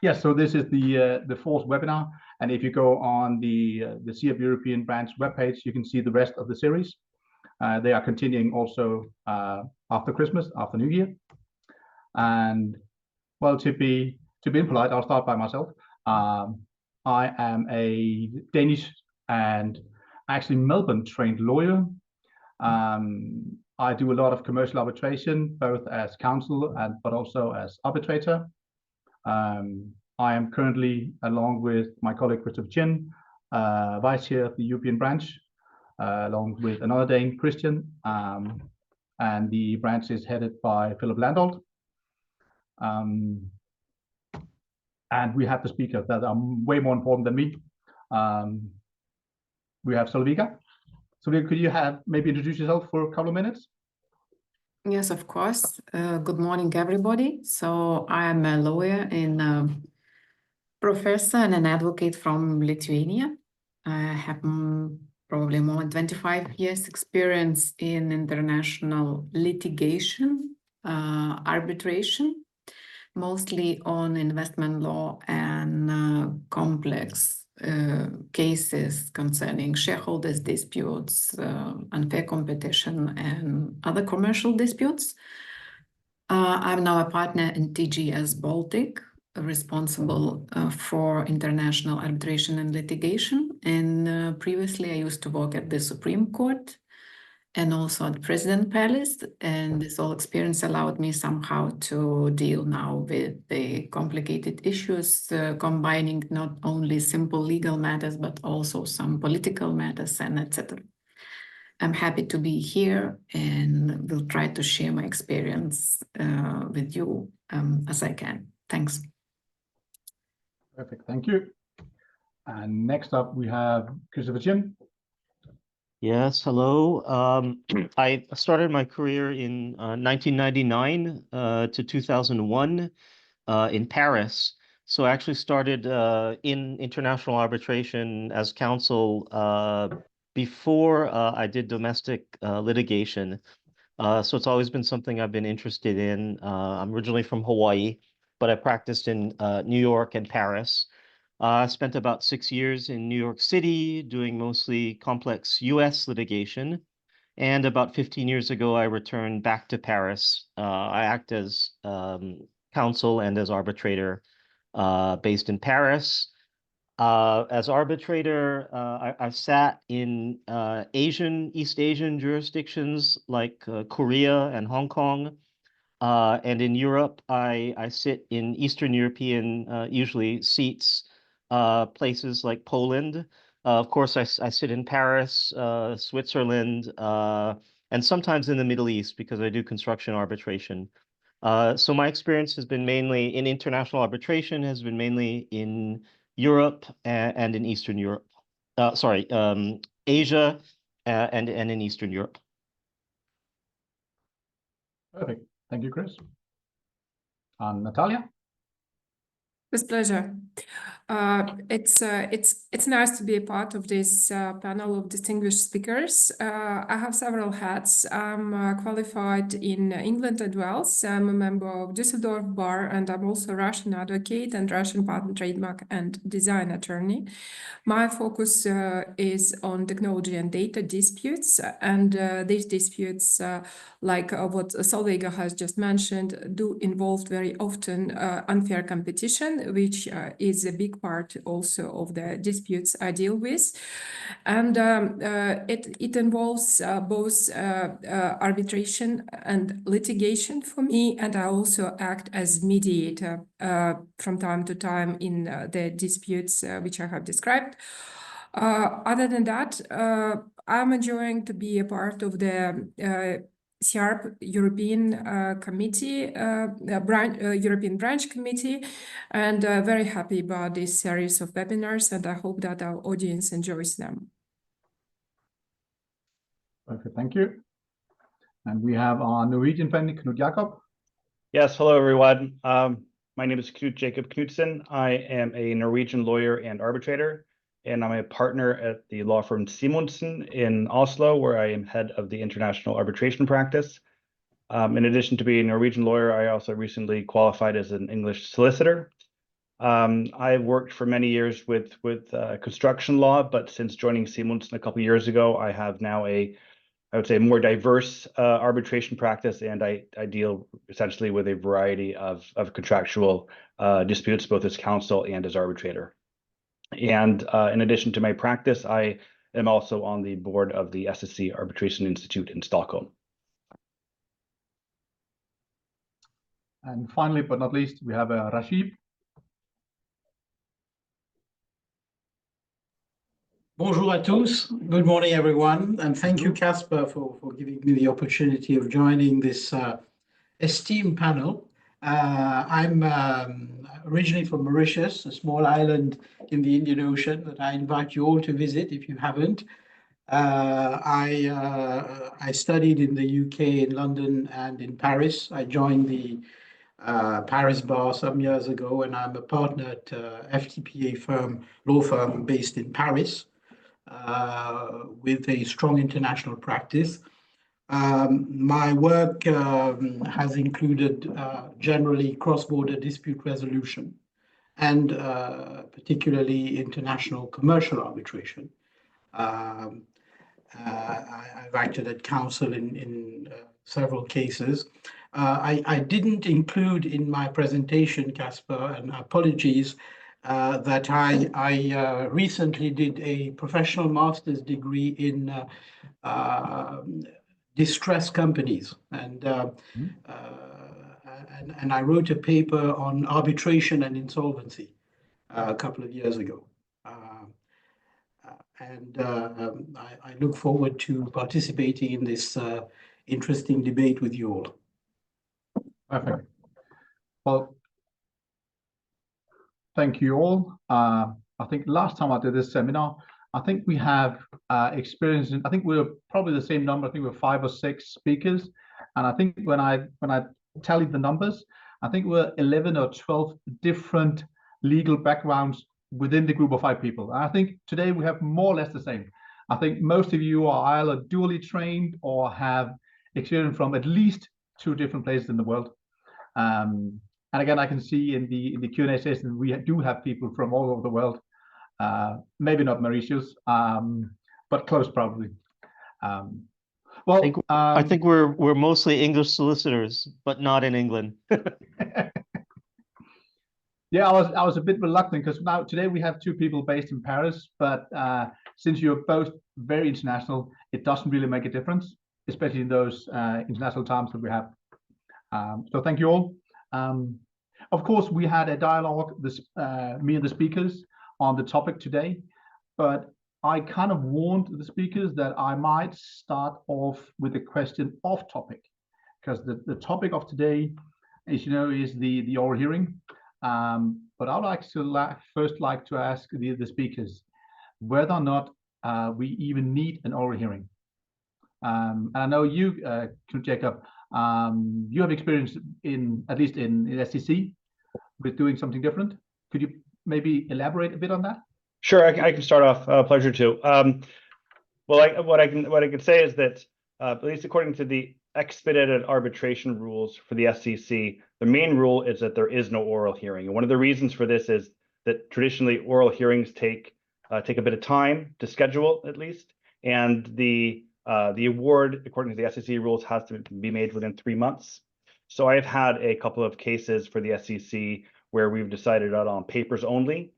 Yes, so this is the fourth webinar, and if you go on the CEOP European branch webpage, you can see the rest of the series. They are continuing also after Christmas, after New Year, and well, to be impolite, I'll start by myself. I am a Danish and actually Melbourne-trained lawyer. I do a lot of commercial arbitration, both as counsel but also as arbitrator. I am currently, along with my colleague Christopher Chin, vice chair of the European branch, along with another Dane, Christian, and the branch is headed by Philip Landolt. And we have the speakers that are way more important than me. We have Solvika. Solvika, could you maybe introduce yourself for a couple of minutes? Yes, of course. Good morning, everybody. So I am a lawyer and professor and an advocate from Lithuania. I have probably more than 25 years experience in international litigation, arbitration, mostly on investment law and complex cases concerning shareholders disputes, unfair competition, and other commercial disputes. I'm now a partner in TGS Baltic, responsible for international arbitration and litigation. And previously, I used to work at the Supreme Court and also at President Palace. And this all experience allowed me somehow to deal now with the complicated issues, combining not only simple legal matters, but also some political matters and etc. I'm happy to be here and will try to share my experience with you as I can. Thanks. Perfect, thank you. And next up, we have Christopher Chin. Yes, hello. I started my career in 1999 to 2001 in Paris. So I actually started in international arbitration as counsel before I did domestic litigation. So it's always been something I've been interested in. I'm originally from Hawaii, but I practiced in New York and Paris. I spent about 6 years in New York City doing mostly complex US litigation. And about 15 years ago, I returned back to Paris. I act as counsel and as arbitrator based in Paris. As arbitrator, I've sat in East Asian jurisdictions like Korea and Hong Kong. And in Europe, I sit in Eastern European, usually seats, places like Poland. Of course, I sit in Paris, Switzerland, and sometimes in the Middle East because I do construction arbitration. So my experience has been mainly in international arbitration, has been mainly in Europe and in Eastern Europe. Asia and in Eastern Europe. Perfect. Thank you, Chris. Natalia? With pleasure. It's nice to be a part of this panel of distinguished speakers. I have several hats. I'm qualified in England and Wales. I'm a member of Düsseldorf Bar, and I'm also a Russian advocate and Russian patent, trademark, and design attorney. My focus is on technology and data disputes, and these disputes, like what Solveiga has just mentioned, do involve very often unfair competition, which is a big part also of the disputes I deal with. And it involves both arbitration and litigation for me, and I also act as mediator from time to time in the disputes which I have described. Other than that, I'm enjoying to be a part of the CEOP European Committee, European Branch Committee, and very happy about this series of webinars, and I hope that our audience enjoys them. Okay, thank you. And we have our Norwegian friend, Knut Jakob. Yes, hello everyone. My name is Knut Jakob Knudsen. I am a Norwegian lawyer and arbitrator, and I'm a partner at the law firm Simonsen in Oslo, where I am head of the international arbitration practice. In addition to being a Norwegian lawyer, I also recently qualified as an English solicitor. I've worked for many years with construction law, but since joining Simonsen a couple of years ago, I have now I would say, more diverse arbitration practice, and I deal essentially with a variety of contractual disputes, both as counsel and as arbitrator. And in addition to my practice, I am also on the board of the SSC Arbitration Institute in Stockholm. And finally, but not least, we have Rashid. Bonjour à tous. Good morning, everyone. And thank you, Casper, for giving me the opportunity of joining this esteemed panel. I'm originally from Mauritius, a small island in the Indian Ocean that I invite you all to visit if you haven't. I studied in the UK, in London, and in Paris. I joined the Paris bar some years ago, and I'm a partner at FTPA law firm based in Paris. With a strong international practice. My work has included generally cross-border dispute resolution and particularly international commercial arbitration. I've acted as counsel in several cases. I didn't include in my presentation, Casper, and apologies, that I recently did a professional master's degree in distressed companies, and I wrote a paper on arbitration and insolvency a couple of years ago. I look forward to participating in this interesting debate with you all. Perfect. Well, thank you all. I think last time I did this seminar, I think we have experience in, I think we're probably the same number. I think we're 5 or 6 speakers. And I think when I tallied the numbers, I think we're 11 or 12 different legal backgrounds within the group of 5 people. And I think today we have more or less the same. I think most of you are either dually trained or have experience from at least 2 different places in the world. And again, I can see in the Q&A session, we do have people from all over the world. Maybe not Mauritius, but close probably. Well, I think we're mostly English solicitors, but not in England. Yeah, I was a bit reluctant because now today we have 2 people based in Paris, but since you're both very international, it doesn't really make a difference, especially in those international times that we have. So thank you all. Of course, we had a dialogue, me and the speakers, on the topic today, but I kind of warned the speakers that I might start off with a question off topic, because the topic of today, as you know, is the oral hearing. But I'd like to first like to ask the speakers whether or not we even need an oral hearing. And I know you, Knut Jacob, you have experience in, at least in SEC, with doing something different. Could you maybe elaborate a bit on that? Sure, I can start off. Pleasure to. Well, what I can say is that at least according to the expedited arbitration rules for the SEC, the main rule is that there is no oral hearing. And one of the reasons for this is that traditionally oral hearings take a bit of time to schedule, at least, and the award, according to the SEC rules, has to be made within 3 months. So I've had a couple of cases for the SEC where we've decided on papers only.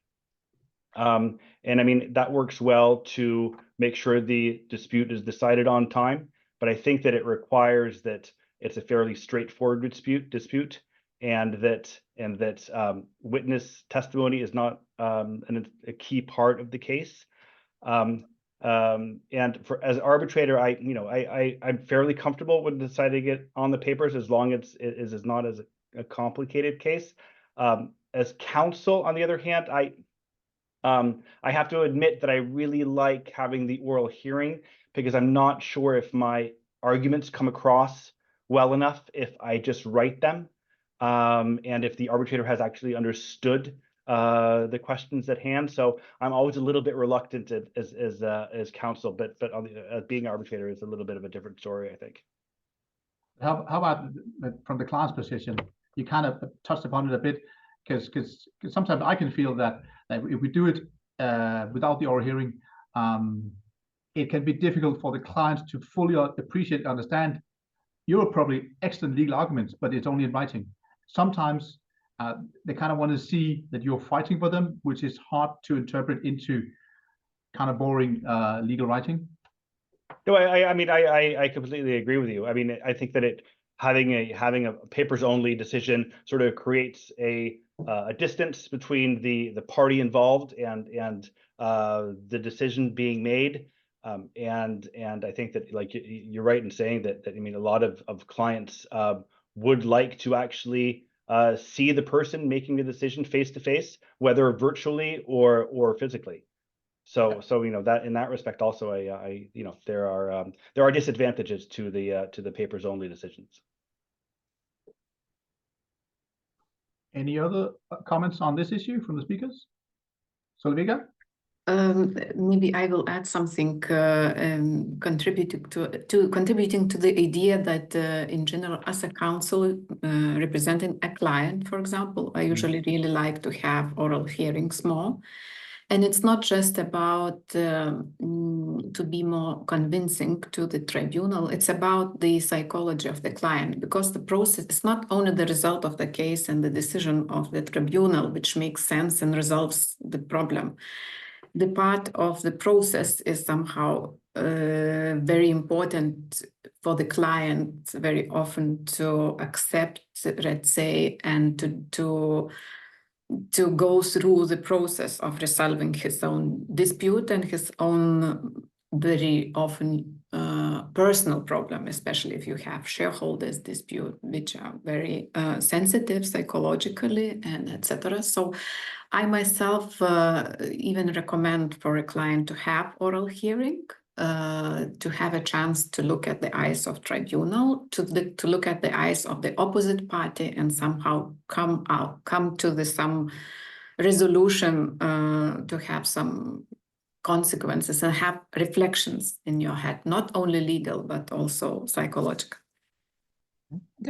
And I mean, that works well to make sure the dispute is decided on time, but I think that it requires that it's a fairly straightforward dispute, and that witness testimony is not a key part of the case. And as arbitrator, I'm fairly comfortable with deciding it on the papers as long as it is not as a complicated case. As counsel, on the other hand, I have to admit that I really like having the oral hearing, because I'm not sure if my arguments come across well enough if I just write them, and if the arbitrator has actually understood the questions at hand. So I'm always a little bit reluctant as counsel, but being arbitrator is a little bit of a different story, I think. How about from the client's position? You kind of touched upon it a bit. because sometimes I can feel that if we do it without the oral hearing, it can be difficult for the clients to fully appreciate and understand your probably excellent legal arguments, but it's only in writing. Sometimes they kind of want to see that you're fighting for them, which is hard to interpret into kind of boring legal writing. No, I mean, I completely agree with you. I mean, I think that having a papers only decision sort of creates a distance between the party involved and the decision being made. And I think that, like, you're right in saying that I mean, a lot of clients would like to actually see the person making the decision face to face, whether virtually or physically. So you know, that in that respect also, I you know, there are disadvantages to the papers only decisions. Any other comments on this issue from the speakers? Solveig? Maybe I will add something contributing to the idea that in general, as a counsel representing a client, for example, I usually really like to have oral hearings more. And it's not just about to be more convincing to the tribunal, it's about the psychology of the client, because the process is not only the result of the case and the decision of the tribunal, which makes sense and resolves the problem. The part of the process is somehow very important for the client very often to accept, let's say, and to go through the process of resolving his own dispute and his own very often personal problem, especially if you have shareholders dispute, which are very sensitive psychologically and etc. So I myself even recommend for a client to have oral hearing, to have a chance to look at the eyes of tribunal, to look at the eyes of the opposite party and somehow come to some resolution, to have some consequences and have reflections in your head, not only legal, but also psychological.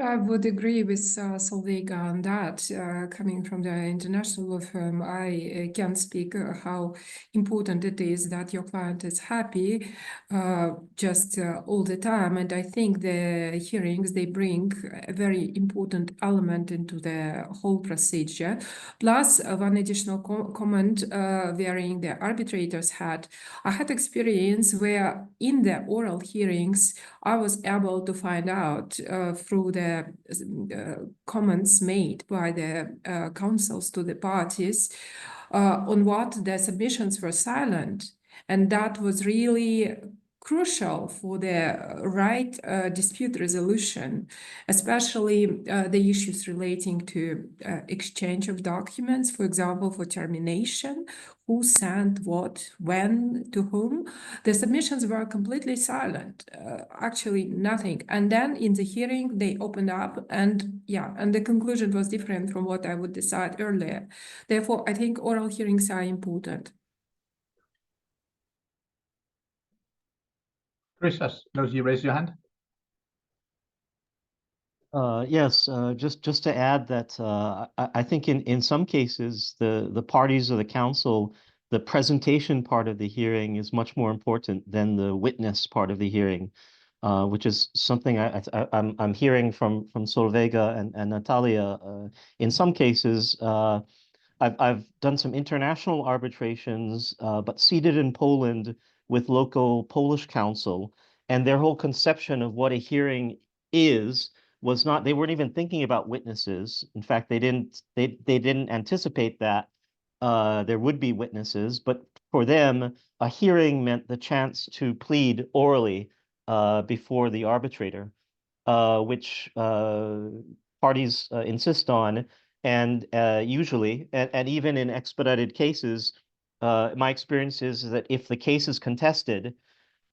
I would agree with Solveig on that. Coming from the international law firm, I can speak how important it is that your client is happy just all the time. And I think the hearings, they bring a very important element into the whole procedure. Plus, one additional comment wherein the arbitrators had. I had experience where in the oral hearings, I was able to find out through the comments made by the counsels to the parties on what the submissions were silent. And that was really crucial for the right dispute resolution, especially the issues relating to exchange of documents, for example, for termination, who sent what, when, to whom. The submissions were completely silent, actually nothing. And then in the hearing, they opened up and the conclusion was different from what I would decide earlier. Therefore, I think oral hearings are important. Chris, I noticed you raised your hand. Yes, just to add that I think in some cases the parties or the counsel, the presentation part of the hearing is much more important than the witness part of the hearing, which is something I'm hearing from Solveig and Natalia. In some cases, I've done some international arbitrations, but seated in Poland with local Polish counsel, and their whole conception of what a hearing was not, they weren't even thinking about witnesses. In fact, they didn't anticipate that there would be witnesses, but for them, a hearing meant the chance to plead orally before the arbitrator, which parties insist on. And usually, and even in expedited cases, my experience is that if the case is contested,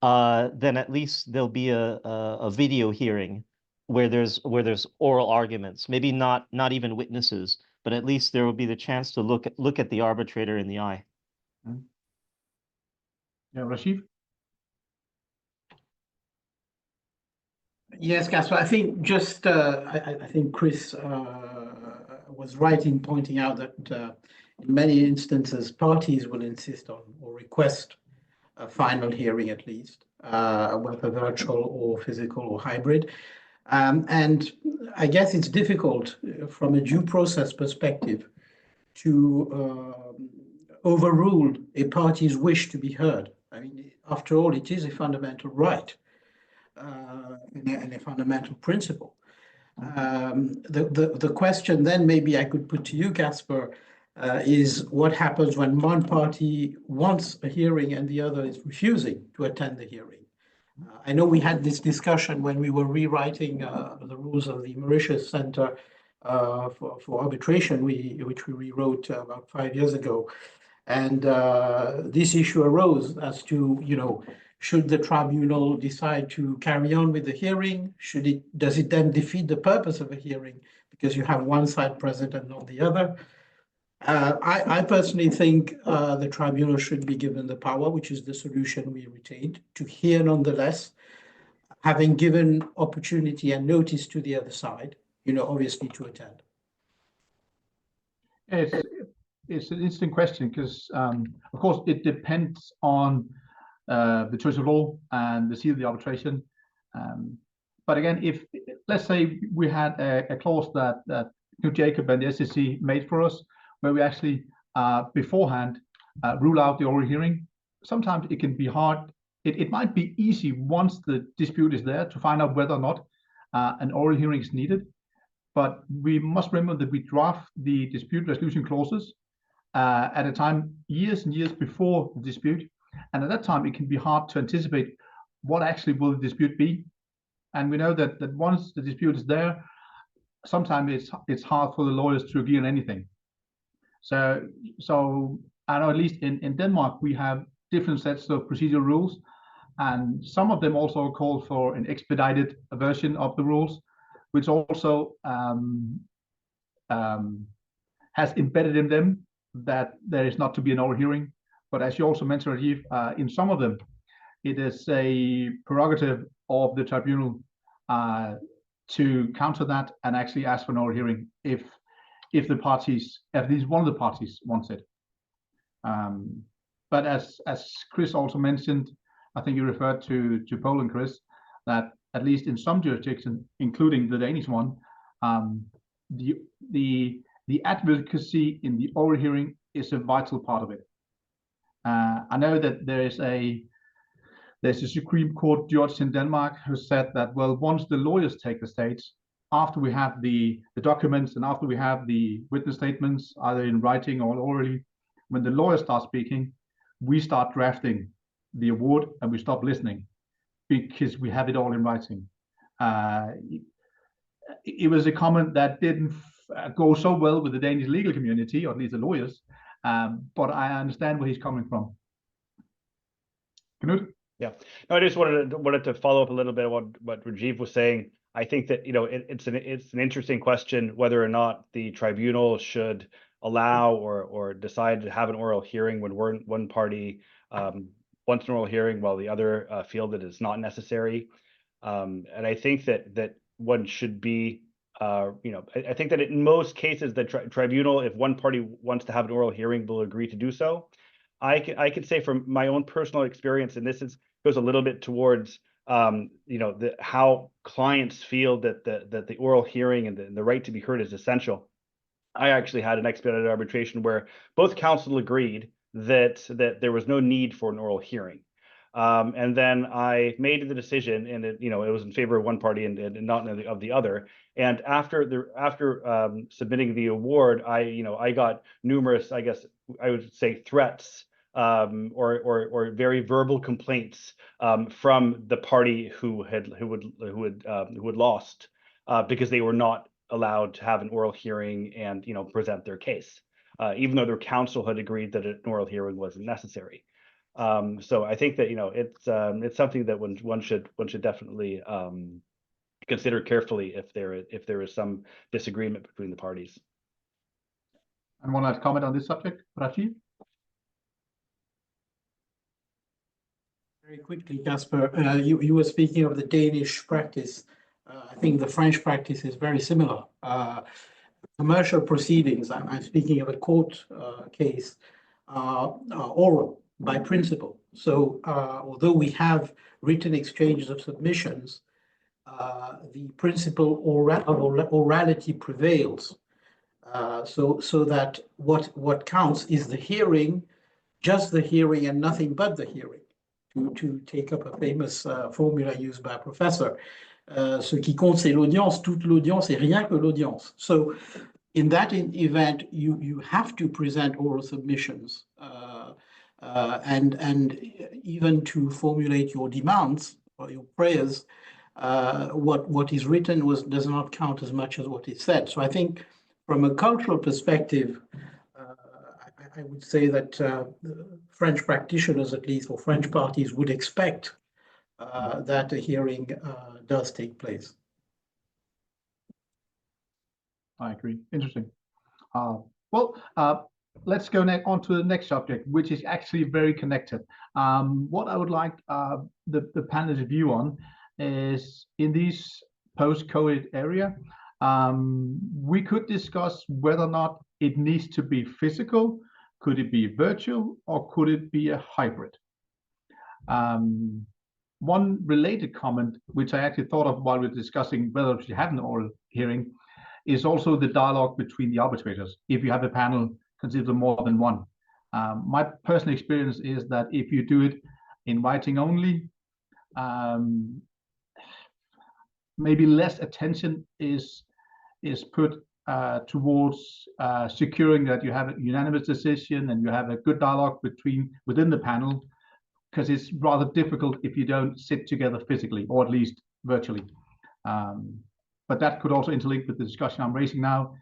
then at least there'll be a video hearing where there's oral arguments, maybe not even witnesses, but at least there will be the chance to look at the arbitrator in the eye. Yeah, Rashid? Yes, Casper, I think just, I think Chris was right in pointing out that in many instances, parties will insist on or request a final hearing at least, whether virtual or physical or hybrid. And I guess it's difficult from a due process perspective to overrule a party's wish to be heard. I mean, after all, it is a fundamental right and a fundamental principle. The question then maybe I could put to you, Casper, is what happens when one party wants a hearing and the other is refusing to attend the hearing? I know we had this discussion when we were rewriting the rules of the Mauritius Center for Arbitration, which we rewrote about 5 years ago. And this issue arose as to, should the tribunal decide to carry on with the hearing? Does it then defeat the purpose of a hearing because you have one side present and not the other? I personally think the tribunal should be given the power, which is the solution we retained, to hear nonetheless, having given opportunity and notice to the other side, obviously to attend. It's an interesting question because, of course, it depends on the choice of law and the seal of the arbitration. But again, if let's say we had a clause that Knut Jacob and the SEC made for us, where we actually beforehand rule out the oral hearing, sometimes it can be hard. It might be easy once the dispute is there to find out whether or not an oral hearing is needed. But we must remember that we draft the dispute resolution clauses at a time years and years before the dispute. And at that time, it can be hard to anticipate what actually will the dispute be. And we know that once the dispute is there, sometimes it's hard for the lawyers to agree on anything. So I know at least in Denmark, we have different sets of procedural rules, and some of them also call for an expedited version of the rules, which also has embedded in them that there is not to be an oral hearing. But as you also mentioned, Rajiv, in some of them, it is a prerogative of the tribunal to counter that and actually ask for an oral hearing if the parties, at least one of the parties, wants it. But as Chris also mentioned, I think you referred to Poland, Chris, that at least in some jurisdictions, including the Danish one, the advocacy in the oral hearing is a vital part of it. I know that there's a Supreme Court judge in Denmark who said that, well, once the lawyers take the stage, after we have the documents and after we have the witness statements, either in writing or orally, when the lawyers start speaking, we start drafting the award and we stop listening because we have it all in writing. It was a comment that didn't go so well with the Danish legal community, or at least the lawyers, but I understand where he's coming from. Knut? Yeah, no, I just wanted to follow up a little bit on what Rajiv was saying. I think that it's an interesting question whether or not the tribunal should allow or decide to have an oral hearing when one party wants an oral hearing while the other feel that it's not necessary. And I think that one should be, I think that in most cases the tribunal, if one party wants to have an oral hearing, will agree to do so. I could say from my own personal experience, and this goes a little bit towards how clients feel that the oral hearing and the right to be heard is essential. I actually had an expedited arbitration where both counsel agreed that there was no need for an oral hearing. And then I made the decision, and it was in favor of one party and not of the other. And after submitting the award, I got numerous, I guess I would say, threats or very verbal complaints from the party who had lost because they were not allowed to have an oral hearing and present their case, even though their counsel had agreed that an oral hearing wasn't necessary. So I think that it's something that one should definitely consider carefully if there is some disagreement between the parties. And one last comment on this subject, Rajiv? Very quickly, Casper, you were speaking of the Danish practice. I think the French practice is very similar. commercial proceedings, I'm speaking of a court case, are oral by principle. So although we have written exchanges of submissions, the principle of orality prevails. So that what counts is the hearing, just the hearing and nothing but the hearing, to take up a famous formula used by a professor. Ce qui compte, c'est l'audience, toute l'audience et rien que l'audience. So in that event, you have to present oral submissions and even to formulate your demands or your prayers, what is written does not count as much as what is said. So I think from a cultural perspective, I would say that French practitioners, at least, or French parties, would expect that a hearing does take place. I agree. Interesting. Let's go on to the next subject, which is actually very connected. What I would like the panel's view on is in these post-COVID area, we could discuss whether or not it needs to be physical, could it be virtual, or could it be a hybrid? One related comment, which I actually thought of while we were discussing whether we should have an oral hearing, is also the dialogue between the arbitrators. If you have a panel, consider more than one. My personal experience is that if you do it in writing only, maybe less attention is put towards securing that you have a unanimous decision and you have a good dialogue within the panel, because it's rather difficult if you don't sit together physically, or at least virtually. But that could also interlink with the discussion I'm raising now.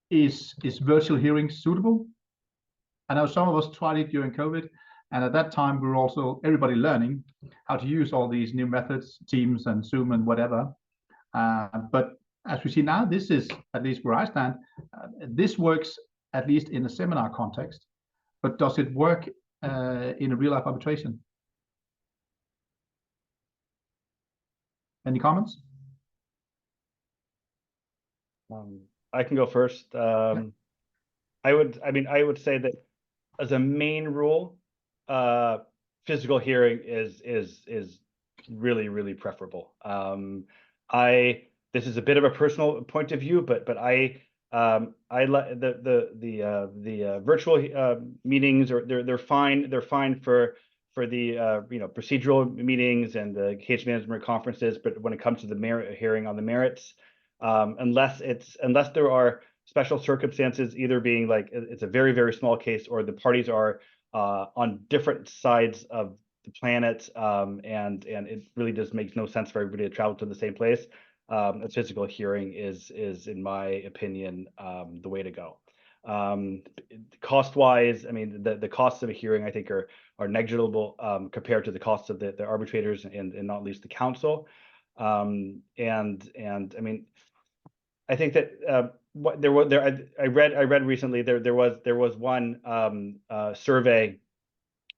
Is virtual hearing suitable? I know some of us tried it during COVID, and at that time we were also everybody learning how to use all these new methods, Teams and Zoom and whatever. But as we see now, this is, at least where I stand, this works at least in a seminar context, but does it work in a real life arbitration? Any comments? I can go first. I would say that as a main rule, physical hearing is really preferable. This is a bit of a personal point of view, but I like the virtual meetings, or they're fine for the procedural meetings and the case management conferences. But when it comes to the hearing on the merits, unless there are special circumstances, either being like it's a very small case, or the parties are on different sides of the planet, and it really just makes no sense for everybody to travel to the same place. A physical hearing is in my opinion the way to go. Cost wise, I mean, the costs of a hearing I think are negligible compared to the costs of the arbitrators and not least the counsel. And I mean, I think that I read recently there was one survey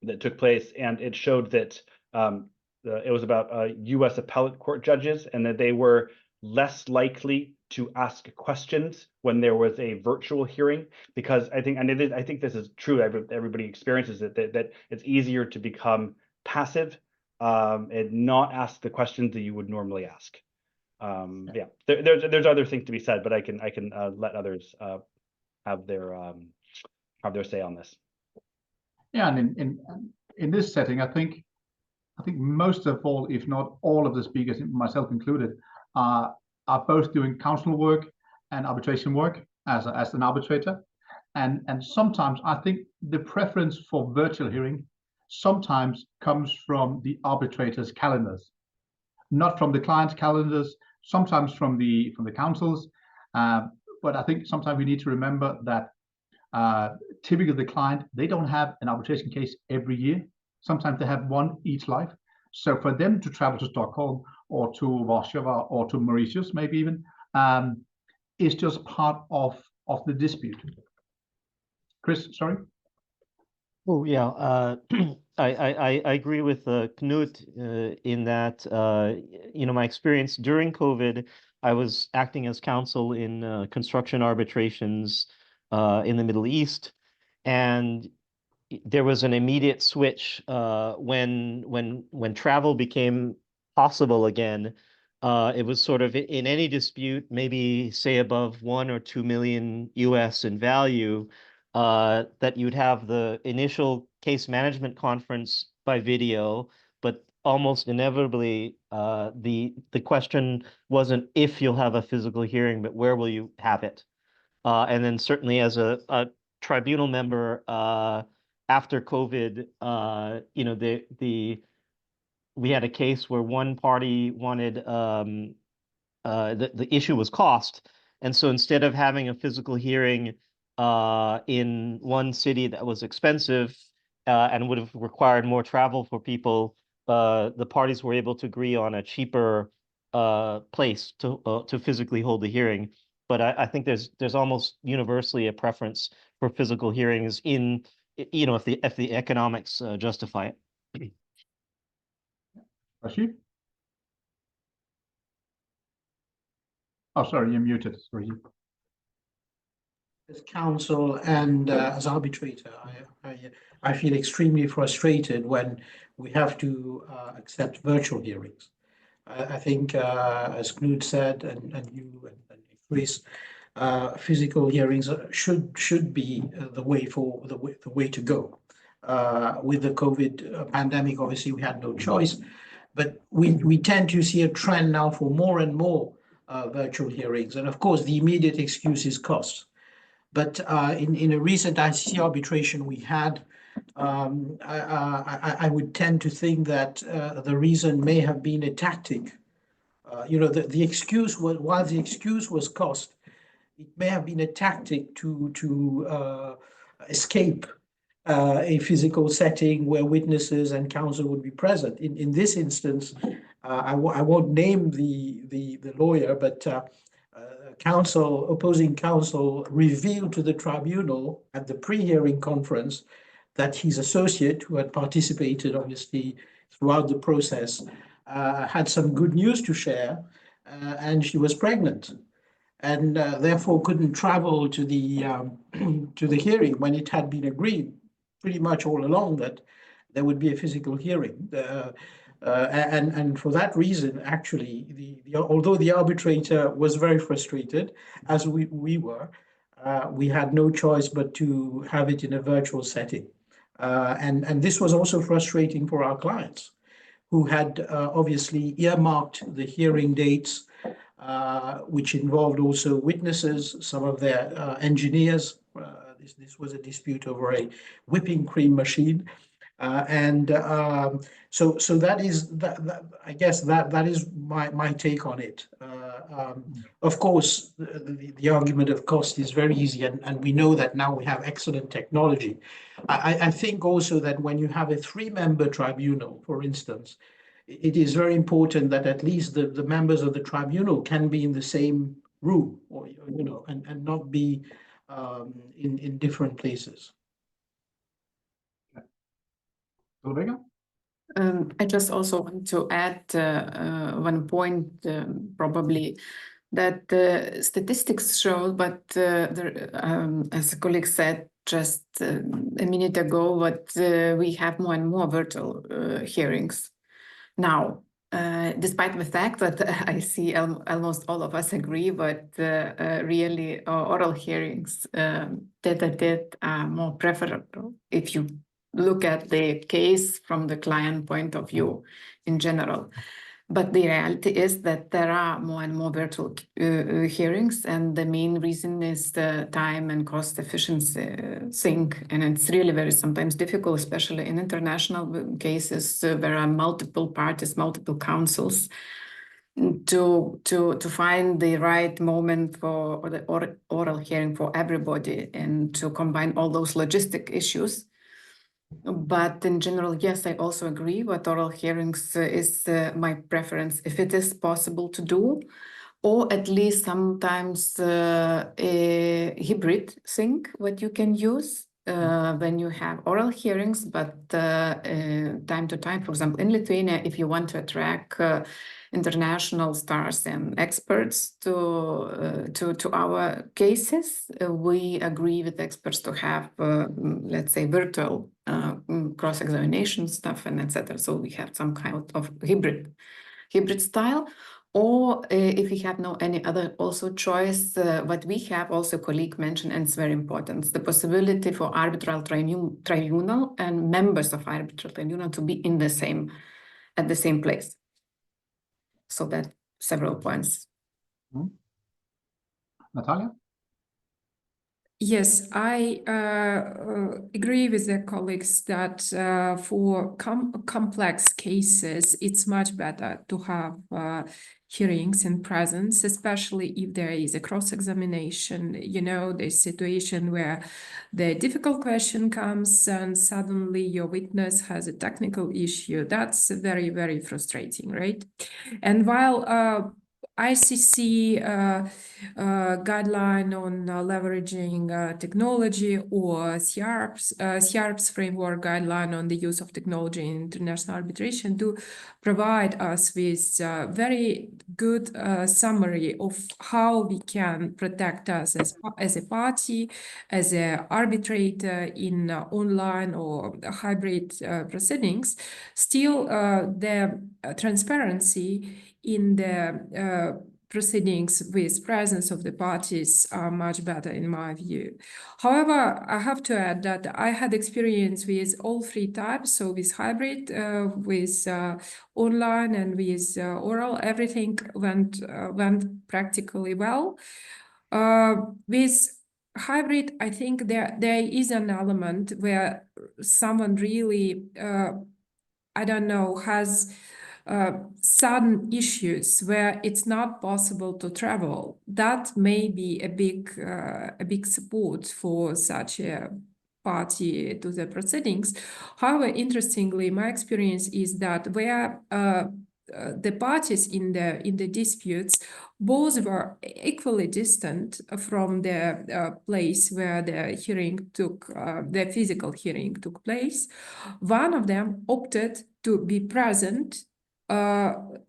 that took place, and it showed that it was about U.S. appellate court judges, and that they were less likely to ask questions when there was a virtual hearing, because I think this is true. Everybody experiences it, that it's easier to become passive and not ask the questions that you would normally ask. Yeah, there's other things to be said, but I can let others have their say on this. Yeah, and in this setting, I think most of all, if not all of the speakers, myself included, are both doing counsel work and arbitration work as an arbitrator, and sometimes I think the preference for virtual hearing sometimes comes from the arbitrators' calendars, not from the client's calendars. Sometimes from the councils, but I think sometimes we need to remember that typically the client, they don't have an arbitration case every year. Sometimes they have one each life. So for them to travel to Stockholm or to Warsaw or to Mauritius, maybe even, is just part of the dispute. Chris, sorry. Oh yeah, I agree with Knut in that my experience during COVID, I was acting as counsel in construction arbitrations in the Middle East, and there was an immediate switch when travel became possible again. It was sort of in any dispute, maybe say above 1 or 2 million US in value, that you'd have the initial case management conference by video, but almost inevitably, the question wasn't if you'll have a physical hearing, but where will you have it? And then certainly as a tribunal member, after COVID, you know, we had a case where one party wanted the issue was cost, and so instead of having a physical hearing in one city that was expensive and would have required more travel for people, the parties were able to agree on a cheaper place to physically hold the hearing. But I think there's almost universally a preference for physical hearings in, you know, if the economics justify it. Rashid? Oh, sorry, you're muted. Sorry. As counsel and as arbitrator, I feel extremely frustrated when we have to accept virtual hearings. I think, as Knut said, and you and Chris, physical hearings should be the way to go. With the COVID pandemic, obviously we had no choice, but we tend to see a trend now for more and more virtual hearings, and of course the immediate excuse is cost. But in a recent ICC arbitration we had, I would tend to think that the reason may have been a tactic. You know, the excuse was, while the excuse was cost, it may have been a tactic to escape a physical setting where witnesses and counsel would be present. In this instance, I won't name the lawyer, but opposing counsel revealed to the tribunal at the pre-hearing conference that his associate, who had participated obviously throughout the process, had some good news to share, and she was pregnant, and therefore couldn't travel to the to the hearing when it had been agreed pretty much all along that there would be a physical hearing. And for that reason, actually, although the arbitrator was very frustrated, as we were, we had no choice but to have it in a virtual setting. And this was also frustrating for our clients, who had obviously earmarked the hearing dates, which involved also witnesses, some of their engineers. This was a dispute over a whipping cream machine. So that is I guess that is my take on it. Of course, the argument of cost is very easy, and we know that now we have excellent technology. I think also that when you have a 3-member tribunal, for instance, it is very important that at least the members of the tribunal can be in the same room, or you know, and not be in different places. Rebecca? I just also want to add one point, probably, that statistics show, but as a colleague said just a minute ago, that we have more and more virtual hearings now. Despite the fact that I see almost all of us agree, but really oral hearings tête-à-tête are more preferable if you look at the case from the client point of view in general. But the reality is that there are more and more virtual hearings, and the main reason is the time and cost efficiency thing. And it's really very sometimes difficult, especially in international cases where there are multiple parties, multiple counsels, to find the right moment for the oral hearing for everybody, and to combine all those logistic issues. But in general, yes, I also agree that oral hearings is my preference if it is possible to do, or at least sometimes a hybrid thing what you can use when you have oral hearings, but time to time, for example, in Lithuania, if you want to attract international stars and experts to our cases. We agree with experts to have, let's say, virtual cross-examination stuff and etc. So we have some kind of hybrid style. Or if we have no any other also choice, what we have also colleague mentioned, and it's very important, the possibility for arbitral tribunal and members of arbitral tribunal to be at the same place. So that several points. Natalia? Yes, I agree with the colleagues that for complex cases, it's much better to have hearings in presence, especially if there is a cross-examination, you know, the situation where the difficult question comes and suddenly your witness has a technical issue. That's very, very frustrating, right? And while ICC guideline on leveraging technology, or CIARP's framework guideline on the use of technology in international arbitration do provide us with very good summary of how we can protect us as a party, as an arbitrator in online or hybrid proceedings. Still, the transparency in the proceedings with presence of the parties are much better in my view. However, I have to add that I had experience with all three types, so with hybrid, with online and with oral. Everything went practically well. With hybrid, I think there is an element where someone really, I don't know, has sudden issues where it's not possible to travel. That may be a big support for such a party to the proceedings. However, interestingly, my experience is that where the parties in the disputes both were equally distant from the place where the hearing took, the physical hearing took place, one of them opted to be present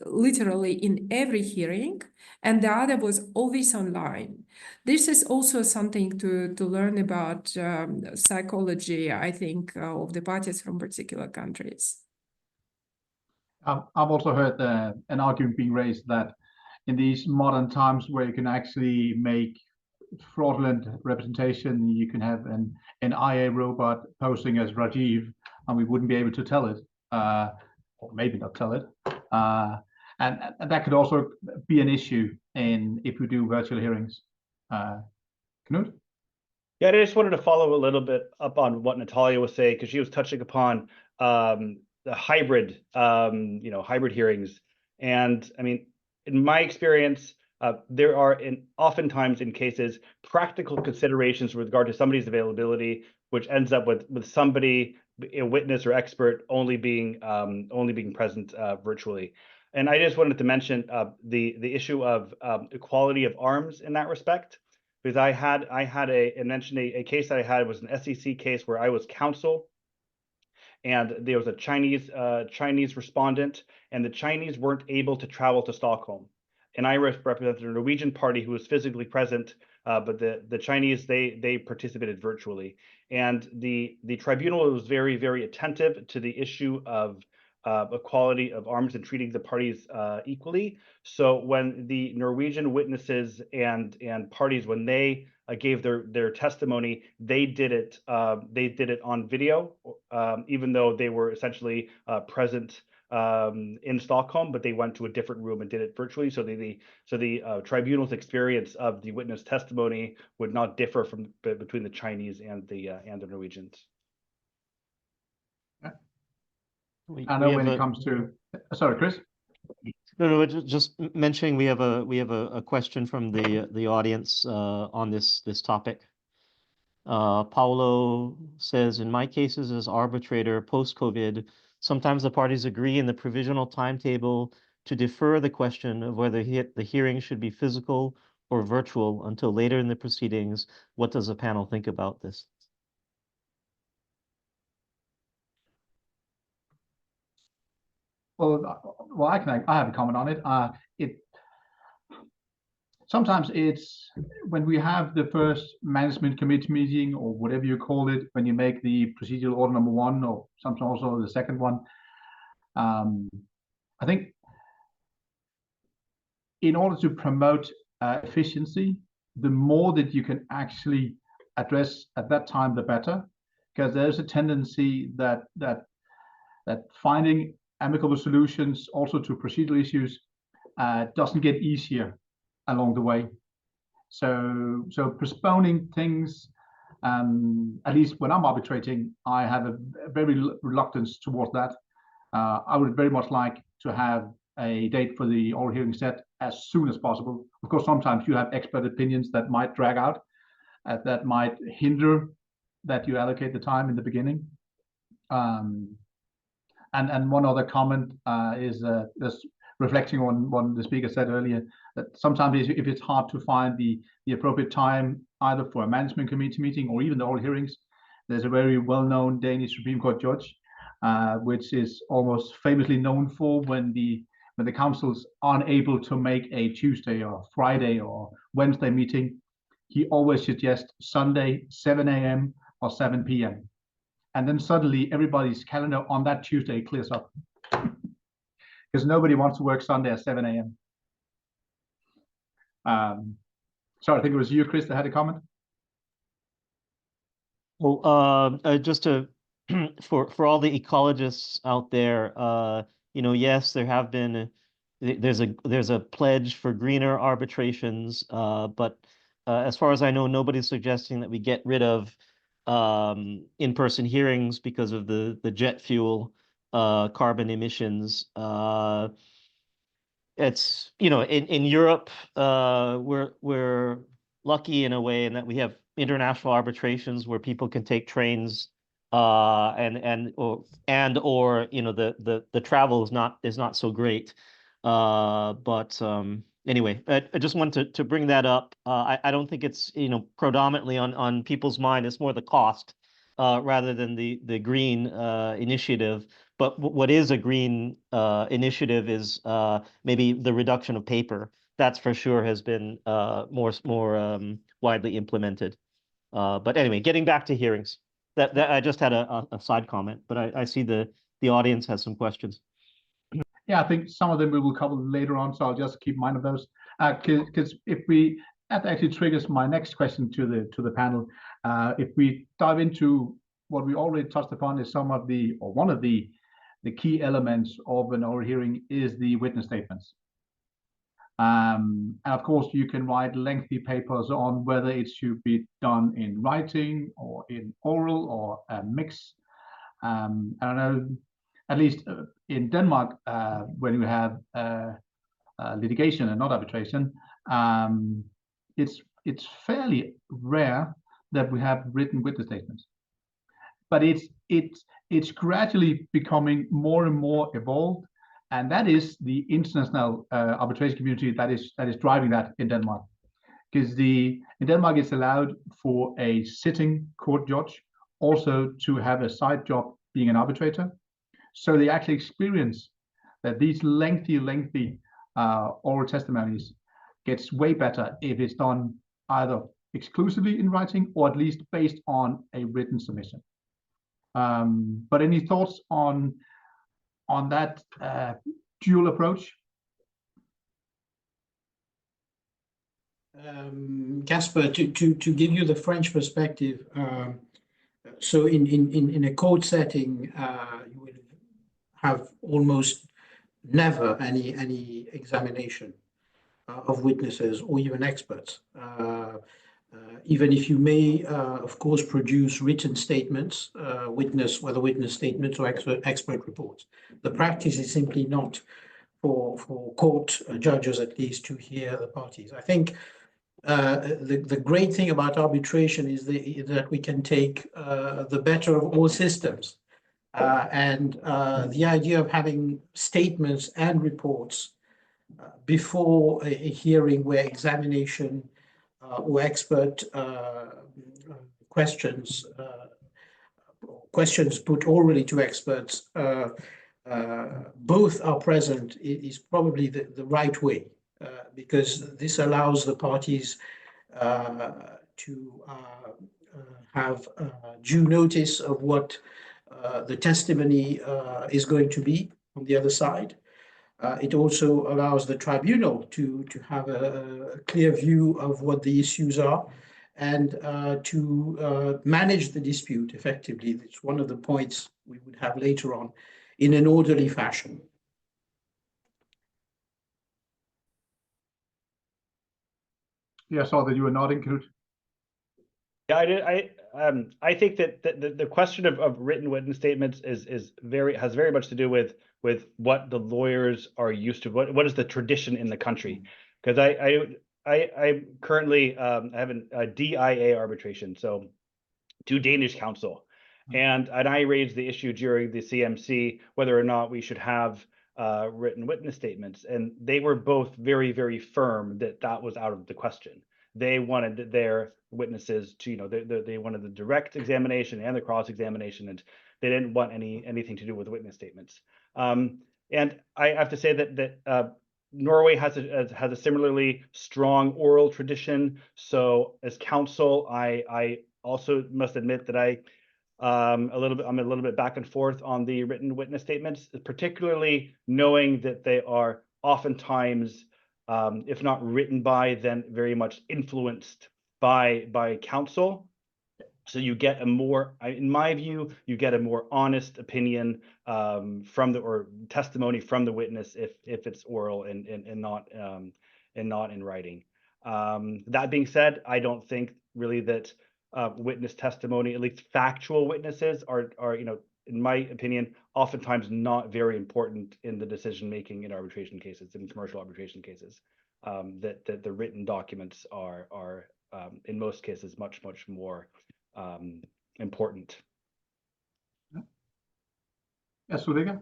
literally in every hearing, and the other was always online. This is also something to learn about psychology, I think, of the parties from particular countries. I've also heard an argument being raised that in these modern times where you can actually make fraudulent representation, you can have an IA robot posing as Rajiv, and we wouldn't be able to tell it, or maybe not tell it. And that could also be an issue if we do virtual hearings. Knut? Yeah, I just wanted to follow a little bit up on what Natalia was saying, because she was touching upon the hybrid, hybrid hearings. And I mean, in my experience, there are oftentimes in cases practical considerations with regard to somebody's availability, which ends up with somebody, a witness or expert, only being present virtually. And I just wanted to mention the issue of equality of arms in that respect, because I mentioned a case that I had was an SEC case where I was counsel, and there was a Chinese respondent, and the Chinese weren't able to travel to Stockholm, and I represented a Norwegian party who was physically present, but the Chinese, they participated virtually, and the tribunal was very, very attentive to the issue of equality of arms and treating the parties equally. So when the Norwegian witnesses and parties, when they gave their testimony, they did it on video, even though they were essentially present in Stockholm, but they went to a different room and did it virtually. So the tribunal's experience of the witness testimony would not differ between the Chinese and the Norwegians. I know when it comes to, sorry, Chris. No, just mentioning we have a question from the audience on this topic. Paulo says, in my cases as arbitrator post-COVID, sometimes the parties agree in the provisional timetable to defer the question of whether the hearing should be physical or virtual until later in the proceedings. What does the panel think about this? Well, I have a comment on it. Sometimes it's when we have the first management committee meeting or whatever you call it, when you make the procedural order number 1 or sometimes also the second one. I think in order to promote efficiency, the more that you can actually address at that time, the better, because there's a tendency that finding amicable solutions also to procedural issues doesn't get easier along the way. So postponing things, at least when I'm arbitrating, I have a very reluctance towards that. I would very much like to have a date for the oral hearing set as soon as possible. Of course, sometimes you have expert opinions that might drag out, that might hinder that you allocate the time in the beginning. And one other comment is just reflecting on what the speaker said earlier, that sometimes if it's hard to find the appropriate time, either for a management committee meeting or even the oral hearings, there's a very well-known Danish Supreme Court judge, which is almost famously known for when the councils aren't able to make a Tuesday or Friday or Wednesday meeting, he always suggests Sunday, 7 a.m. or 7 p.m. And then suddenly everybody's calendar on that Tuesday clears up because nobody wants to work Sunday at 7 a.m. Sorry, I think it was you, Chris, that had a comment. Well, just to for all the ecologists out there, yes, there have been there's a pledge for greener arbitrations, but as far as I know, nobody's suggesting that we get rid of in-person hearings because of the jet fuel carbon emissions. It's in Europe, we're lucky in a way in that we have international arbitrations where people can take trains or the travel is not so great. But anyway, I just wanted to bring that up. I don't think it's predominantly on people's mind. It's more the cost rather than the green initiative. But what is a green initiative is maybe the reduction of paper. That's for sure has been more widely implemented. But anyway, getting back to hearings, that I just had a side comment, but I see the audience has some questions. Yeah, I think some of them we will cover later on, so I'll just keep mind of those. Because that actually triggers my next question to the panel. If we dive into what we already touched upon, is one of the key elements of an oral hearing is the witness statements. And of course, you can write lengthy papers on whether it should be done in writing or in oral or a mix. I don't know, at least in Denmark, when we have litigation and not arbitration, it's fairly rare that we have written witness statements. But it's gradually becoming more and more evolved, and that is the international arbitration community that is driving that in Denmark. Because in Denmark, it's allowed for a sitting court judge also to have a side job being an arbitrator. So they actually experience that these lengthy oral testimonies gets way better if it's done either exclusively in writing or at least based on a written submission. But any thoughts on that dual approach? Casper, to give you the French perspective, so in a court setting, you will have almost never any examination of witnesses or even experts. Even if you may, of course, produce written statements, whether witness statements or expert reports. The practice is simply not for court judges, at least, to hear the parties. I think the great thing about arbitration is that we can take the better of all systems. And the idea of having statements and reports before a hearing where examination or expert questions put orally to experts both are present is probably the right way, because this allows the parties to have due notice of what the testimony is going to be on the other side. It also allows the tribunal to have a clear view of what the issues are and to manage the dispute effectively. It's one of the points we would have later on in an orderly fashion. Yeah, I saw that you were nodding, Knut. Yeah, I did. I think that the question of written witness statements has very much to do with what the lawyers are used to. What is the tradition in the country? Because I currently have a DIA arbitration, so to Danish counsel, and I raised the issue during the CMC whether or not we should have written witness statements, and they were both very firm that was out of the question. They wanted their witnesses to, they wanted the direct examination and the cross examination, and they didn't want anything to do with witness statements. And I have to say that Norway has a similarly strong oral tradition. So as counsel, I also must admit that I'm a little bit back and forth on the written witness statements, particularly knowing that they are oftentimes, if not written by, then very much influenced by counsel. So you get a more, in my view, you get a more honest opinion or testimony from the witness if it's oral and not in writing. That being said, I don't think really that witness testimony, at least factual witnesses, are in my opinion, oftentimes not very important in the decision making in arbitration cases, in commercial arbitration cases. That the written documents are in most cases much more important. Yes, Ulrika?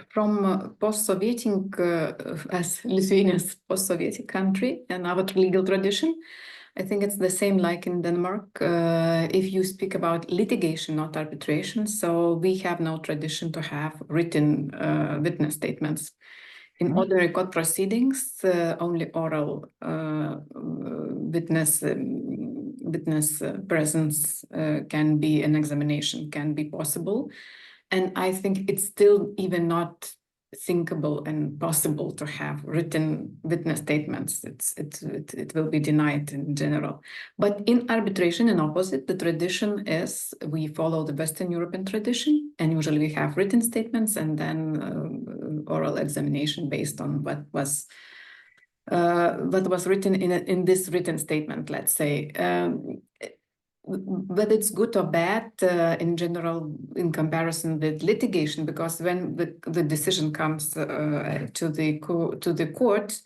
From post-Sovietic, as Lithuania's post-Sovietic country and our legal tradition, I think it's the same like in Denmark. If you speak about litigation, not arbitration, so we have no tradition to have written witness statements. In ordinary court proceedings, only oral witness presence can be an examination, can be possible. And I think it's still even not thinkable and possible to have written witness statements. It will be denied in general. But in arbitration, in opposite, the tradition is we follow the Western European tradition, and usually we have written statements and then oral examination based on what was written in this written statement, let's say. Whether it's good or bad in general in comparison with litigation, because when the decision comes to the court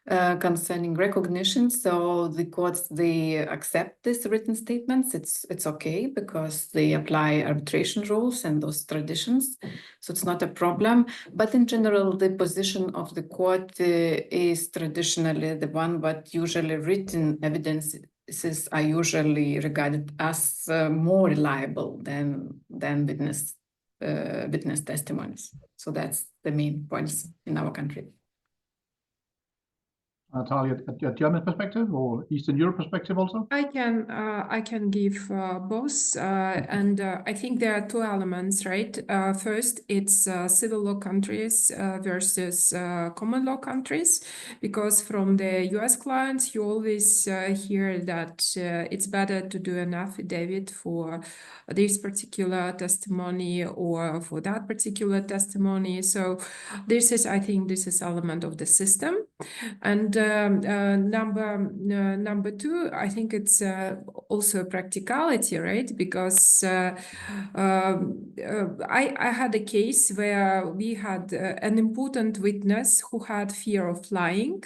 concerning recognition, so the courts, they accept these written statements. It's okay because they apply arbitration rules and those traditions, so it's not a problem. But in general, the position of the court is traditionally the one, but usually written evidence are usually regarded as more reliable than witness testimonies. So that's the main points in our country. Natalia, a German perspective or Eastern Europe perspective also? I can give both, and I think there are two elements, right? First, it's civil law countries versus common law countries, because from the US clients, you always hear that it's better to do an affidavit for this particular testimony or for that particular testimony. So this is, I think, this is element of the system. And number two, I think it's also practicality, right? Because I had a case where we had an important witness who had fear of lying,